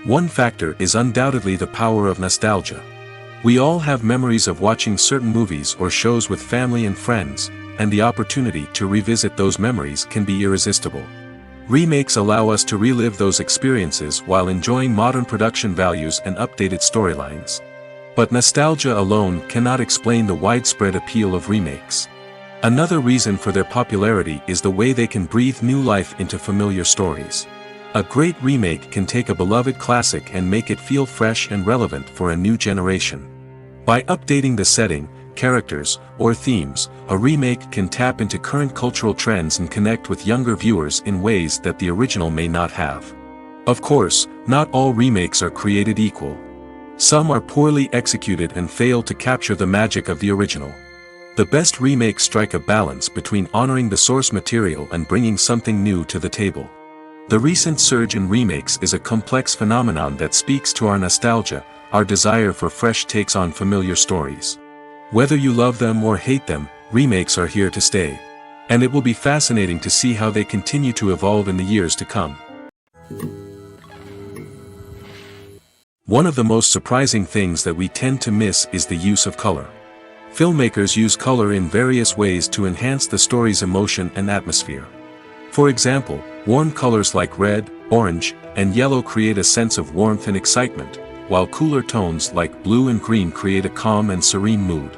One factor is undoubtedly the power of nostalgia. We all have memories of watching certain movies or shows with family and friends, and the opportunity to revisit those memories can be irresistible. Remakes allow us to relive those experiences while enjoying modern production values and updated storylines. But nostalgia alone cannot explain the widespread appeal of remakes. Another reason for their popularity is the way they can breathe new life into familiar stories. A great remake can take a beloved classic and make it feel fresh and relevant for a new generation. By updating the setting, characters, or themes, a remake can tap into current cultural trends and connect with younger viewers in ways that the original may not have. Of course, not all remakes are created equal. Some are poorly executed and fail to capture the magic of the original. The best remakes strike a balance between honoring the source material and bringing something new to the table. The recent surge in remakes is a complex phenomenon that speaks to our nostalgia, our desire for fresh takes on familiar stories. Whether you love them or hate them, remakes are here to stay. And it will be fascinating to see how they continue to evolve in the years to come. One of the most surprising things that we tend to miss is the use of color. Filmmakers use color in various ways to enhance the story's emotion and atmosphere. For example, warm colors like red, orange, and yellow create a sense of warmth and excitement, while cooler tones like blue and green create a calm and serene mood.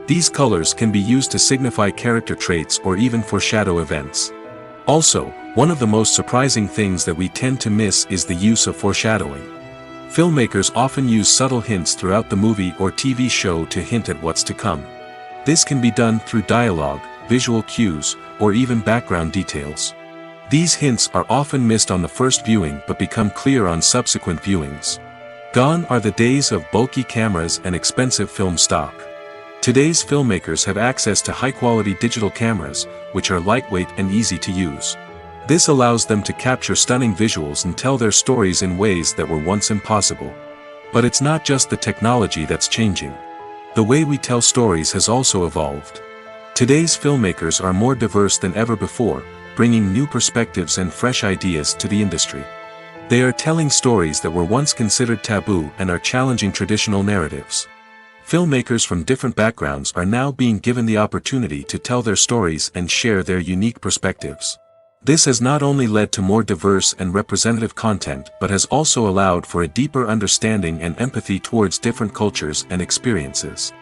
These colors can be used to signify character traits or even foreshadow events. Also, one of the most surprising things that we tend to miss is the use of foreshadowing. Filmmakers often use subtle hints throughout the movie or TV show to hint at what's to come. This can be done through dialogue, visual cues, or even background details. These hints are often missed on the first viewing but become clear on subsequent viewings. Gone are the days of bulky cameras and expensive film stock. Today's filmmakers have access to high-quality digital cameras, which are lightweight and easy to use. This allows them to capture stunning visuals and tell their stories in ways that were once impossible. But it's not just the technology that's changing. The way we tell stories has also evolved. Today's filmmakers are more diverse than ever before, bringing new perspectives and fresh ideas to the industry. They are telling stories that were once considered taboo and are challenging traditional narratives. Filmmakers from different backgrounds are now being given the opportunity to tell their stories and share their unique perspectives. This has not only led to more diverse and representative content but has also allowed for a deeper understanding and empathy towards different cultures and experiences.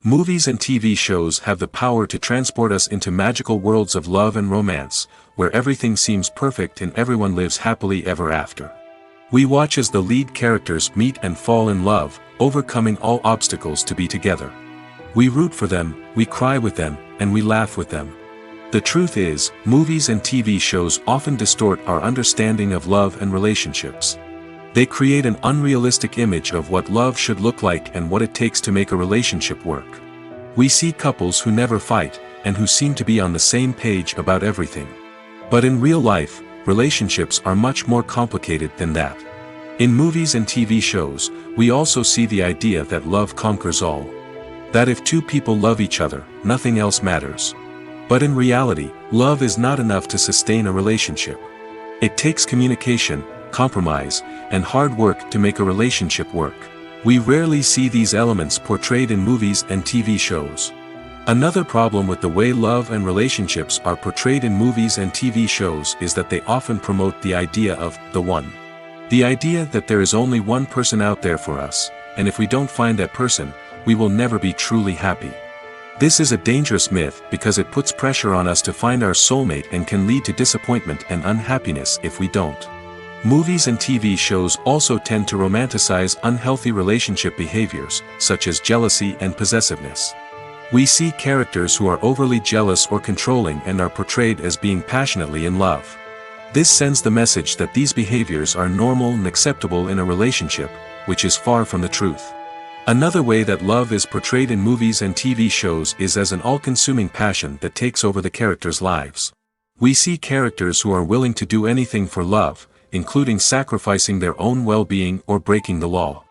Movies and TV shows have the power to transport us into magical worlds of love and romance, where everything seems perfect and everyone lives happily ever after. We watch as the lead characters meet and fall in love, overcoming all obstacles to be together. We root for them, we cry with them, and we laugh with them. The truth is, movies and TV shows often distort our understanding of love and relationships. They create an unrealistic image of what love should look like and what it takes to make a relationship work. We see couples who never fight, and who seem to be on the same page about everything. But in real life, relationships are much more complicated than that. In movies and TV shows, we also see the idea that love conquers all. That if two people love each other, nothing else matters. But in reality, love is not enough to sustain a relationship. It takes communication, compromise, and hard work to make a relationship work. We rarely see these elements portrayed in movies and TV shows. Another problem with the way love and relationships are portrayed in movies and TV shows is that they often promote the idea of the one. The idea that there is only one person out there for us, and if we don't find that person, we will never be truly happy. This is a dangerous myth because it puts pressure on us to find our soulmate and can lead to disappointment and unhappiness if we don't. Movies and TV shows also tend to romanticize unhealthy relationship behaviors, such as jealousy and possessiveness. We see characters who are overly jealous or controlling and are portrayed as being passionately in love. This sends the message that these behaviors are normal and acceptable in a relationship, which is far from the truth. Another way that love is portrayed in movies and TV shows is as an all-consuming passion that takes over the characters' lives. We see characters who are willing to do anything for love, including sacrificing their own well-being or breaking the law.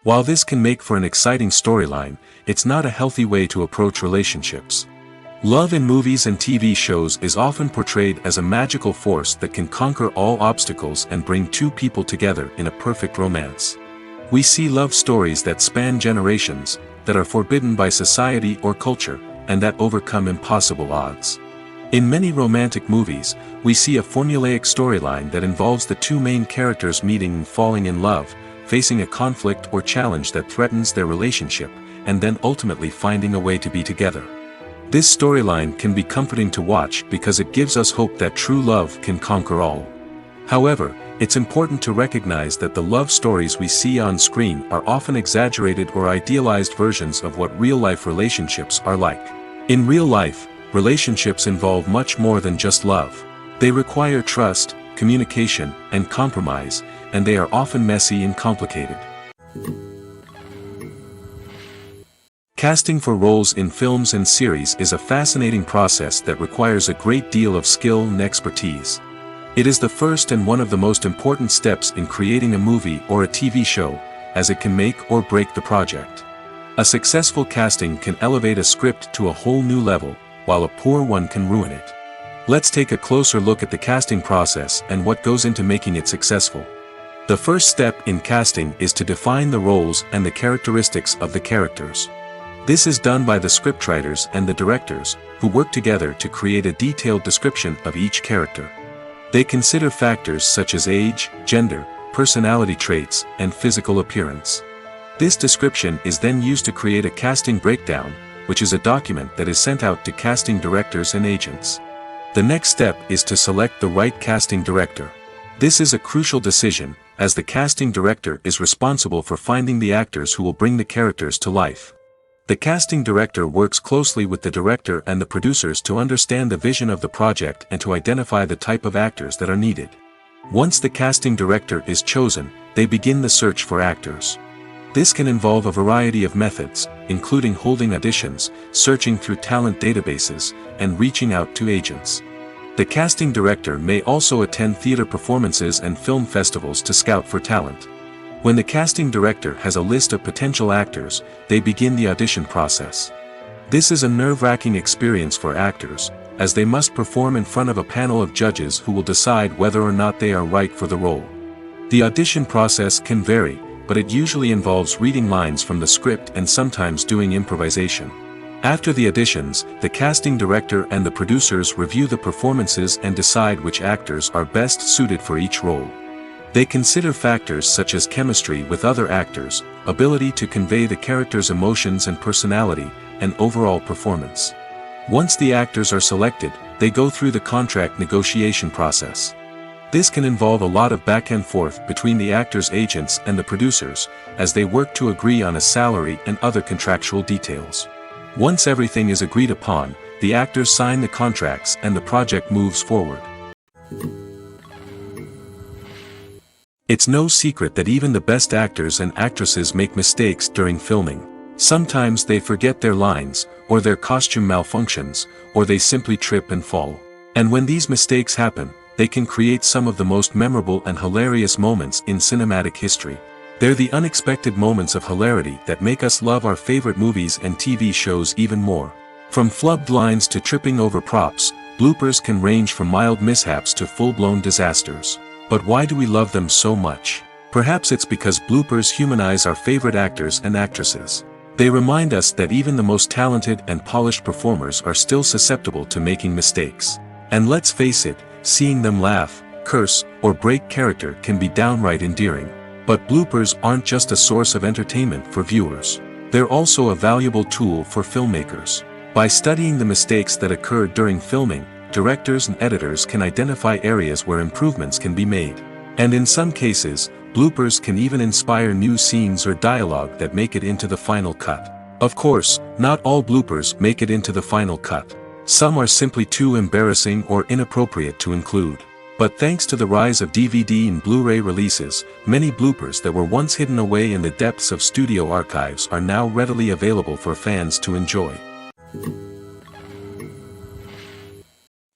While this can make for an exciting storyline, it's not a healthy way to approach relationships. Love in movies and TV shows is often portrayed as a magical force that can conquer all obstacles and bring two people together in a perfect romance. We see love stories that span generations, that are forbidden by society or culture, and that overcome impossible odds. In many romantic movies, we see a formulaic storyline that involves the two main characters meeting and falling in love, facing a conflict or challenge that threatens their relationship, and then ultimately finding a way to be together. This storyline can be comforting to watch because it gives us hope that true love can conquer all. However, it's important to recognize that the love stories we see on screen are often exaggerated or idealized versions of what real-life relationships are like. In real life, relationships involve much more than just love. They require trust, communication, and compromise, and they are often messy and complicated. Casting for roles in films and series is a fascinating process that requires a great deal of skill and expertise. It is the first and one of the most important steps in creating a movie or a TV show, as it can make or break the project. A successful casting can elevate a script to a whole new level, while a poor one can ruin it. Let's take a closer look at the casting process and what goes into making it successful. The first step in casting is to define the roles and the characteristics of the characters. This is done by the scriptwriters and the directors, who work together to create a detailed description of each character. They consider factors such as age, gender, personality traits, and physical appearance. This description is then used to create a casting breakdown, which is a document that is sent out to casting directors and agents. The next step is to select the right casting director. This is a crucial decision, as the casting director is responsible for finding the actors who will bring the characters to life. The casting director works closely with the director and the producers to understand the vision of the project and to identify the type of actors that are needed. Once the casting director is chosen, they begin the search for actors. This can involve a variety of methods, including holding auditions, searching through talent databases, and reaching out to agents. The casting director may also attend theater performances and film festivals to scout for talent. When the casting director has a list of potential actors, they begin the audition process. This is a nerve-wracking experience for actors, as they must perform in front of a panel of judges who will decide whether or not they are right for the role. The audition process can vary, but it usually involves reading lines from the script and sometimes doing improvisation. After the auditions, the casting director and the producers review the performances and decide which actors are best suited for each role. They consider factors such as chemistry with other actors, ability to convey the character's emotions and personality, and overall performance. Once the actors are selected, they go through the contract negotiation process. This can involve a lot of back and forth between the actors' agents and the producers, as they work to agree on a salary and other contractual details. Once everything is agreed upon, the actors sign the contracts and the project moves forward. It's no secret that even the best actors and actresses make mistakes during filming. Sometimes they forget their lines, or their costume malfunctions, or they simply trip and fall. And when these mistakes happen, they can create some of the most memorable and hilarious moments in cinematic history. They're the unexpected moments of hilarity that make us love our favorite movies and TV shows even more. From flubbed lines to tripping over props, bloopers can range from mild mishaps to full-blown disasters. But why do we love them so much? Perhaps it's because bloopers humanize our favorite actors and actresses. They remind us that even the most talented and polished performers are still susceptible to making mistakes. And let's face it, seeing them laugh, curse, or break character can be downright endearing. But bloopers aren't just a source of entertainment for viewers. They're also a valuable tool for filmmakers. By studying the mistakes that occurred during filming, directors and editors can identify areas where improvements can be made. And in some cases, bloopers can even inspire new scenes or dialogue that make it into the final cut. Of course, not all bloopers make it into the final cut. Some are simply too embarrassing or inappropriate to include. But thanks to the rise of DVD and Blu-ray releases, many bloopers that were once hidden away in the depths of studio archives are now readily available for fans to enjoy.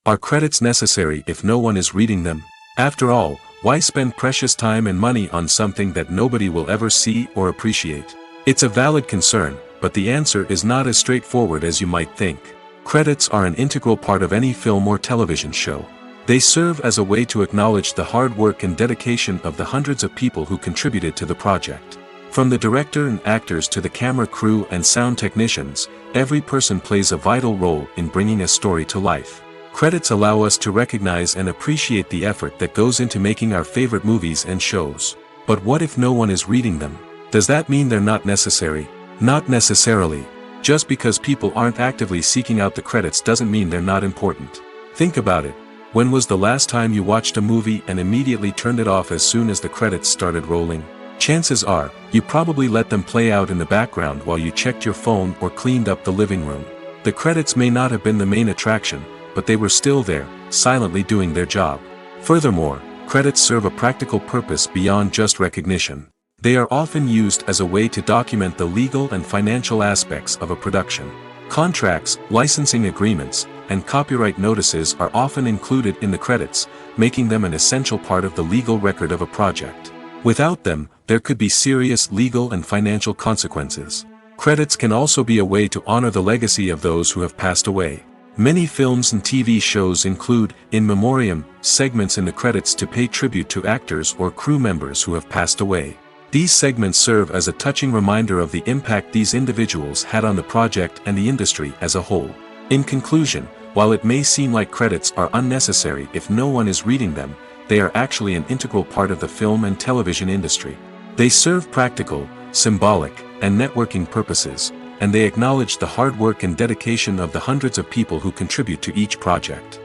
Are credits necessary if no one is reading them? After all, why spend precious time and money on something that nobody will ever see or appreciate? It's a valid concern, but the answer is not as straightforward as you might think. Credits are an integral part of any film or television show. They serve as a way to acknowledge the hard work and dedication of the hundreds of people who contributed to the project. From the director and actors to the camera crew and sound technicians, every person plays a vital role in bringing a story to life. Credits allow us to recognize and appreciate the effort that goes into making our favorite movies and shows. But what if no one is reading them? Does that mean they're not necessary? Not necessarily. Just because people aren't actively seeking out the credits doesn't mean they're not important. Think about it. When was the last time you watched a movie and immediately turned it off as soon as the credits started rolling? Chances are, you probably let them play out in the background while you checked your phone or cleaned up the living room. The credits may not have been the main attraction, but they were still there, silently doing their job. Furthermore, credits serve a practical purpose beyond just recognition. They are often used as a way to document the legal and financial aspects of a production. Contracts, licensing agreements, and copyright notices are often included in the credits, making them an essential part of the legal record of a project. Without them, there could be serious legal and financial consequences. Credits can also be a way to honor the legacy of those who have passed away. Many films and TV shows include, in memoriam, segments in the credits to pay tribute to actors or crew members who have passed away. These segments serve as a touching reminder of the impact these individuals had on the project and the industry as a whole. In conclusion, while it may seem like credits are unnecessary if no one is reading them, they are actually an integral part of the film and television industry. They serve practical, symbolic, and networking purposes, and they acknowledge the hard work and dedication of the hundreds of people who contribute to each project.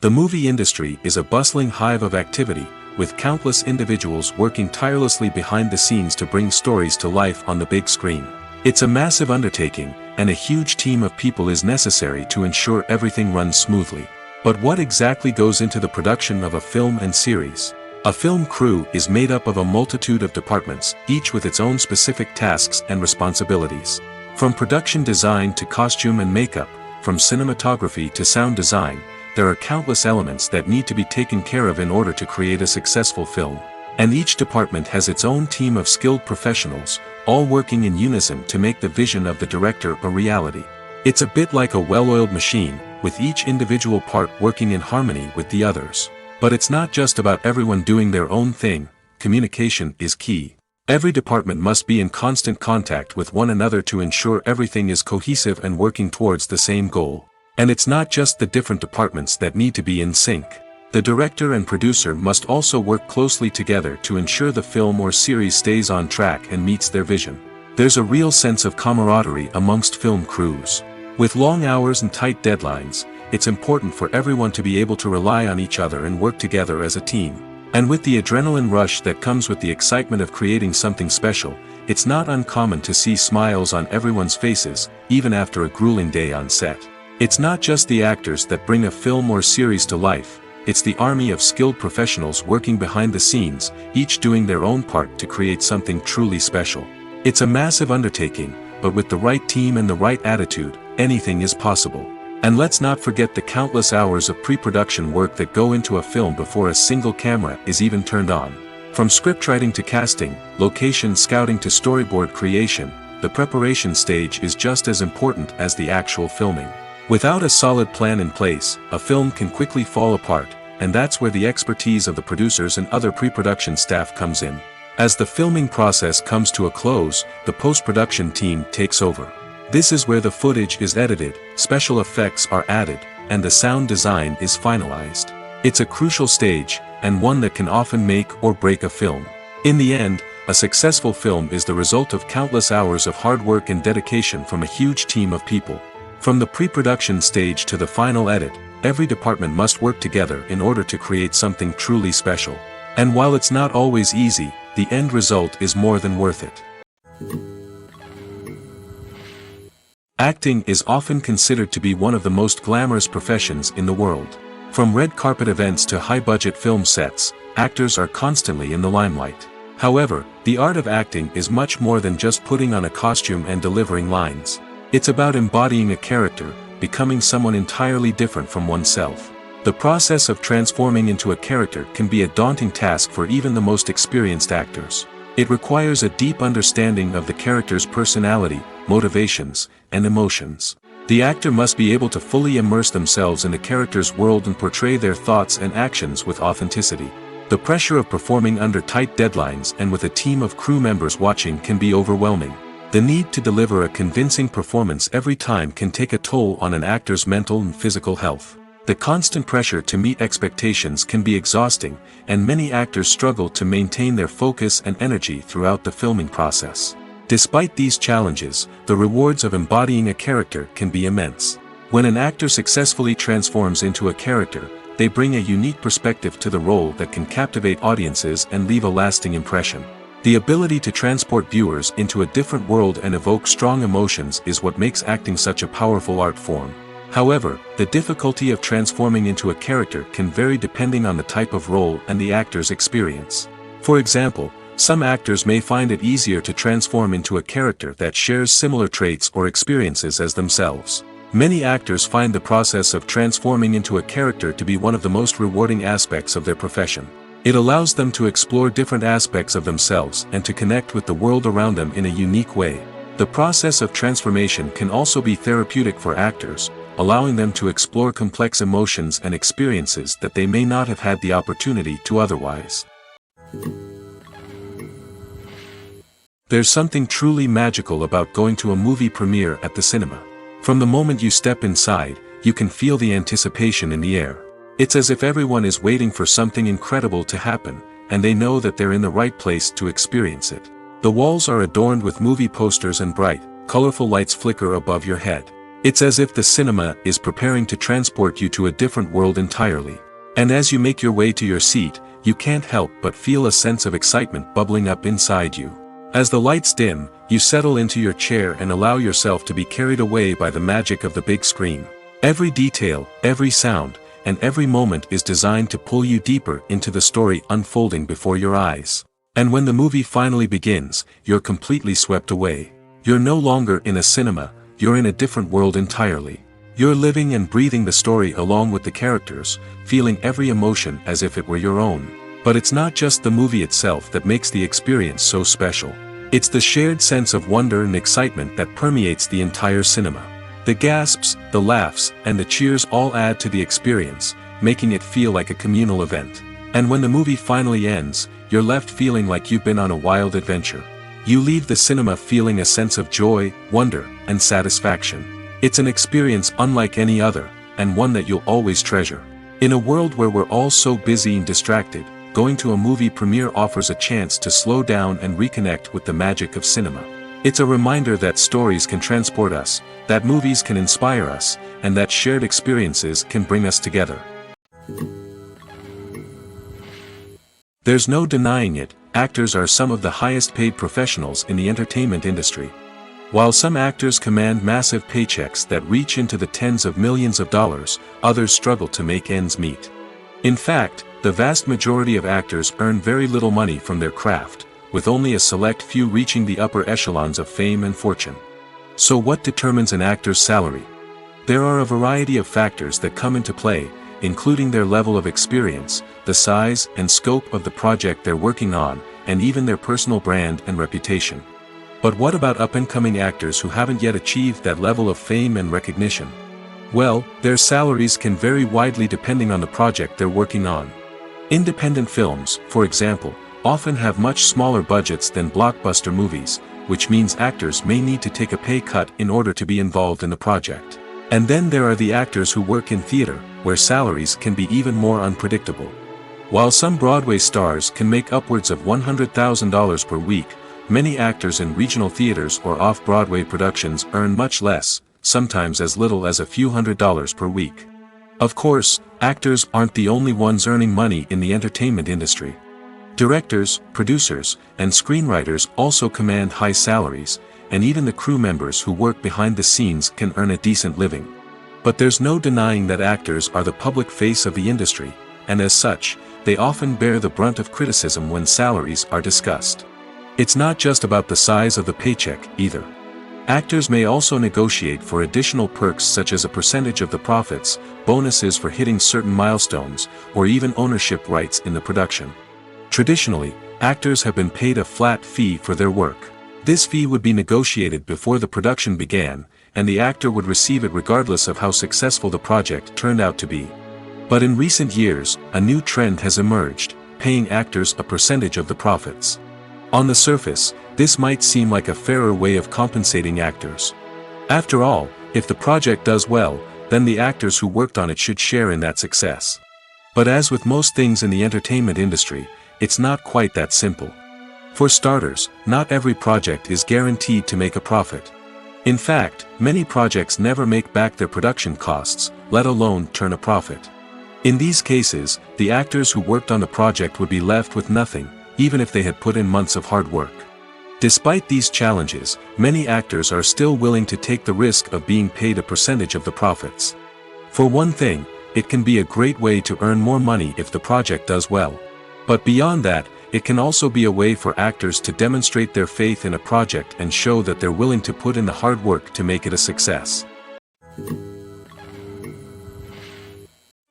The movie industry is a bustling hive of activity, with countless individuals working tirelessly behind the scenes to bring stories to life on the big screen. It's a massive undertaking, and a huge team of people is necessary to ensure everything runs smoothly. But what exactly goes into the production of a film and series? A film crew is made up of a multitude of departments, each with its own specific tasks and responsibilities. From production design to costume and makeup, from cinematography to sound design, there are countless elements that need to be taken care of in order to create a successful film. And each department has its own team of skilled professionals, all working in unison to make the vision of the director a reality. It's a bit like a well-oiled machine, with each individual part working in harmony with the others. But it's not just about everyone doing their own thing. Communication is key. Every department must be in constant contact with one another to ensure everything is cohesive and working towards the same goal. And it's not just the different departments that need to be in sync. The director and producer must also work closely together to ensure the film or series stays on track and meets their vision. There's a real sense of camaraderie amongst film crews. With long hours and tight deadlines, it's important for everyone to be able to rely on each other and work together as a team. And with the adrenaline rush that comes with the excitement of creating something special, it's not uncommon to see smiles on everyone's faces, even after a grueling day on set. It's not just the actors that bring a film or series to life, it's the army of skilled professionals working behind the scenes, each doing their own part to create something truly special. It's a massive undertaking, but with the right team and the right attitude, anything is possible. And let's not forget the countless hours of pre-production work that go into a film before a single camera is even turned on. From scriptwriting to casting, location scouting to storyboard creation, the preparation stage is just as important as the actual filming. Without a solid plan in place, a film can quickly fall apart, and that's where the expertise of the producers and other pre-production staff comes in. As the filming process comes to a close, the post-production team takes over. This is where the footage is edited, special effects are added, and the sound design is finalized. It's a crucial stage, and one that can often make or break a film. In the end, a successful film is the result of countless hours of hard work and dedication from a huge team of people. From the pre-production stage to the final edit, every department must work together in order to create something truly special. And while it's not always easy, the end result is more than worth it. Acting is often considered to be one of the most glamorous professions in the world. From red carpet events to high-budget film sets, actors are constantly in the limelight. However, the art of acting is much more than just putting on a costume and delivering lines. It's about embodying a character, becoming someone entirely different from oneself. The process of transforming into a character can be a daunting task for even the most experienced actors. It requires a deep understanding of the character's personality, motivations, and emotions. The actor must be able to fully immerse themselves in the character's world and portray their thoughts and actions with authenticity. The pressure of performing under tight deadlines and with a team of crew members watching can be overwhelming. The need to deliver a convincing performance every time can take a toll on an actor's mental and physical health. The constant pressure to meet expectations can be exhausting, and many actors struggle to maintain their focus and energy throughout the filming process. Despite these challenges, the rewards of embodying a character can be immense. When an actor successfully transforms into a character, they bring a unique perspective to the role that can captivate audiences and leave a lasting impression. The ability to transport viewers into a different world and evoke strong emotions is what makes acting such a powerful art form. However, the difficulty of transforming into a character can vary depending on the type of role and the actor's experience. For example, some actors may find it easier to transform into a character that shares similar traits or experiences as themselves. Many actors find the process of transforming into a character to be one of the most rewarding aspects of their profession. It allows them to explore different aspects of themselves and to connect with the world around them in a unique way. The process of transformation can also be therapeutic for actors, allowing them to explore complex emotions and experiences that they may not have had the opportunity to otherwise. There's something truly magical about going to a movie premiere at the cinema. From the moment you step inside, you can feel the anticipation in the air. It's as if everyone is waiting for something incredible to happen, and they know that they're in the right place to experience it. The walls are adorned with movie posters and bright, colorful lights flicker above your head. It's as if the cinema is preparing to transport you to a different world entirely. And as you make your way to your seat, you can't help but feel a sense of excitement bubbling up inside you. As the lights dim, you settle into your chair and allow yourself to be carried away by the magic of the big screen. Every detail, every sound, and every moment is designed to pull you deeper into the story unfolding before your eyes. And when the movie finally begins, you're completely swept away. You're no longer in a cinema, you're in a different world entirely. You're living and breathing the story along with the characters, feeling every emotion as if it were your own. But it's not just the movie itself that makes the experience so special. It's the shared sense of wonder and excitement that permeates the entire cinema. The gasps, the laughs, and the cheers all add to the experience, making it feel like a communal event. And when the movie finally ends, you're left feeling like you've been on a wild adventure. You leave the cinema feeling a sense of joy, wonder, and satisfaction. It's an experience unlike any other, and one that you'll always treasure. In a world where we're all so busy and distracted, going to a movie premiere offers a chance to slow down and reconnect with the magic of cinema. It's a reminder that stories can transport us, that movies can inspire us, and that shared experiences can bring us together. There's no denying it, actors are some of the highest paid professionals in the entertainment industry. While some actors command massive paychecks that reach into the tens of millions of dollars, others struggle to make ends meet. In fact, the vast majority of actors earn very little money from their craft, with only a select few reaching the upper echelons of fame and fortune. So what determines an actor's salary? There are a variety of factors that come into play, including their level of experience, the size and scope of the project they're working on, and even their personal brand and reputation. But what about up-and-coming actors who haven't yet achieved that level of fame and recognition? Well, their salaries can vary widely depending on the project they're working on. Independent films, for example, often have much smaller budgets than blockbuster movies, which means actors may need to take a pay cut in order to be involved in the project. And then there are the actors who work in theater, where salaries can be even more unpredictable. While some Broadway stars can make upwards of $100,000 per week, many actors in regional theaters or off-Broadway productions earn much less, sometimes as little as a few $100s per week. Of course, actors aren't the only ones earning money in the entertainment industry. Directors, producers, and screenwriters also command high salaries, and even the crew members who work behind the scenes can earn a decent living. But there's no denying that actors are the public face of the industry, and as such, they often bear the brunt of criticism when salaries are discussed. It's not just about the size of the paycheck, either. Actors may also negotiate for additional perks such as a percentage of the profits, bonuses for hitting certain milestones, or even ownership rights in the production. Traditionally, actors have been paid a flat fee for their work. This fee would be negotiated before the production began, and the actor would receive it regardless of how successful the project turned out to be. But in recent years, a new trend has emerged, paying actors a percentage of the profits. On the surface, this might seem like a fairer way of compensating actors. After all, if the project does well, then the actors who worked on it should share in that success. But as with most things in the entertainment industry, it's not quite that simple. For starters, not every project is guaranteed to make a profit. In fact, many projects never make back their production costs, let alone turn a profit. In these cases, the actors who worked on the project would be left with nothing, even if they had put in months of hard work. Despite these challenges, many actors are still willing to take the risk of being paid a percentage of the profits. For one thing, it can be a great way to earn more money if the project does well. But beyond that, it can also be a way for actors to demonstrate their faith in a project and show that they're willing to put in the hard work to make it a success.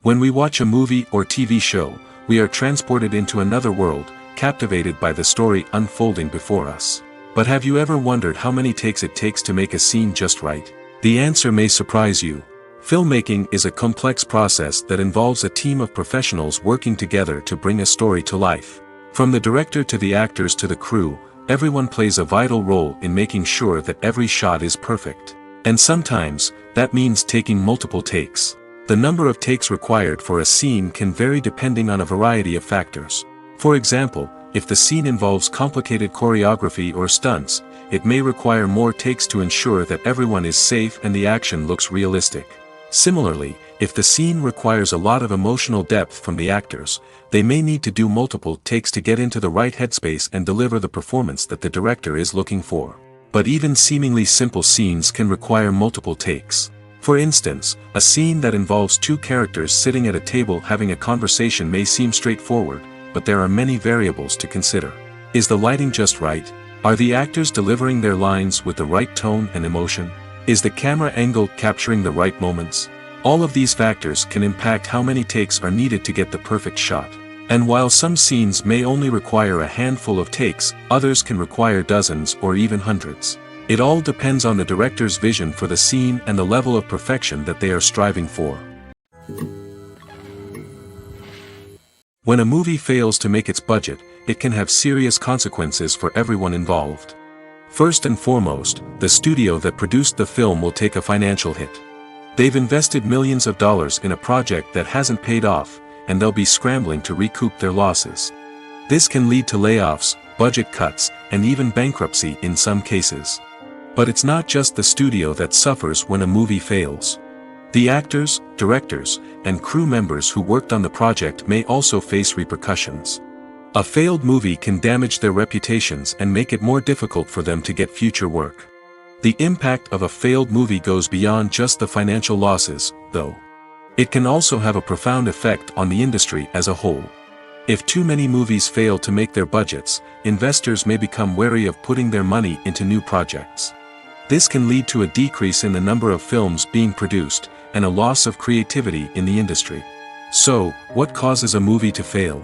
When we watch a movie or TV show, we are transported into another world, captivated by the story unfolding before us. But have you ever wondered how many takes it takes to make a scene just right? The answer may surprise you. Filmmaking is a complex process that involves a team of professionals working together to bring a story to life. From the director to the actors to the crew, everyone plays a vital role in making sure that every shot is perfect. And sometimes, that means taking multiple takes. The number of takes required for a scene can vary depending on a variety of factors. For example, if the scene involves complicated choreography or stunts, it may require more takes to ensure that everyone is safe and the action looks realistic. Similarly, if the scene requires a lot of emotional depth from the actors, they may need to do multiple takes to get into the right headspace and deliver the performance that the director is looking for. But even seemingly simple scenes can require multiple takes. For instance, a scene that involves two characters sitting at a table having a conversation may seem straightforward, but there are many variables to consider. Is the lighting just right? Are the actors delivering their lines with the right tone and emotion? Is the camera angle capturing the right moments? All of these factors can impact how many takes are needed to get the perfect shot. And while some scenes may only require a handful of takes, others can require dozens or even hundreds. It all depends on the director's vision for the scene and the level of perfection that they are striving for. When a movie fails to make its budget, it can have serious consequences for everyone involved. First and foremost, the studio that produced the film will take a financial hit. They've invested millions of dollars in a project that hasn't paid off, and they'll be scrambling to recoup their losses. This can lead to layoffs, budget cuts, and even bankruptcy in some cases. But it's not just the studio that suffers when a movie fails. The actors, directors, and crew members who worked on the project may also face repercussions. A failed movie can damage their reputations and make it more difficult for them to get future work. The impact of a failed movie goes beyond just the financial losses, though. It can also have a profound effect on the industry as a whole. If too many movies fail to make their budgets, investors may become wary of putting their money into new projects. This can lead to a decrease in the number of films being produced, and a loss of creativity in the industry. So, what causes a movie to fail?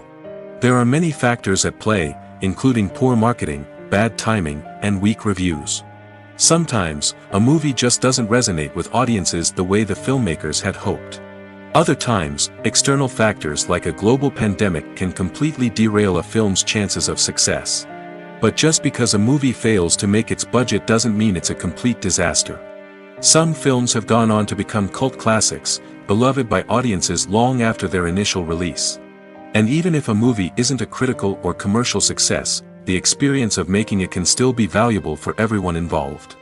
There are many factors at play, including poor marketing, bad timing, and weak reviews. Sometimes, a movie just doesn't resonate with audiences the way the filmmakers had hoped. Other times, external factors like a global pandemic can completely derail a film's chances of success. But just because a movie fails to make its budget doesn't mean it's a complete disaster. Some films have gone on to become cult classics, beloved by audiences long after their initial release. And even if a movie isn't a critical or commercial success, the experience of making it can still be valuable for everyone involved.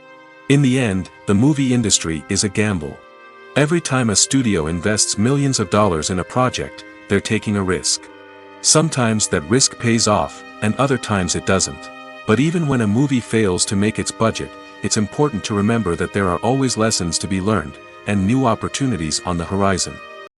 In the end, the movie industry is a gamble. Every time a studio invests millions of dollars in a project, they're taking a risk. Sometimes that risk pays off, and other times it doesn't. But even when a movie fails to make its budget, it's important to remember that there are always lessons to be learned, and new opportunities on the horizon.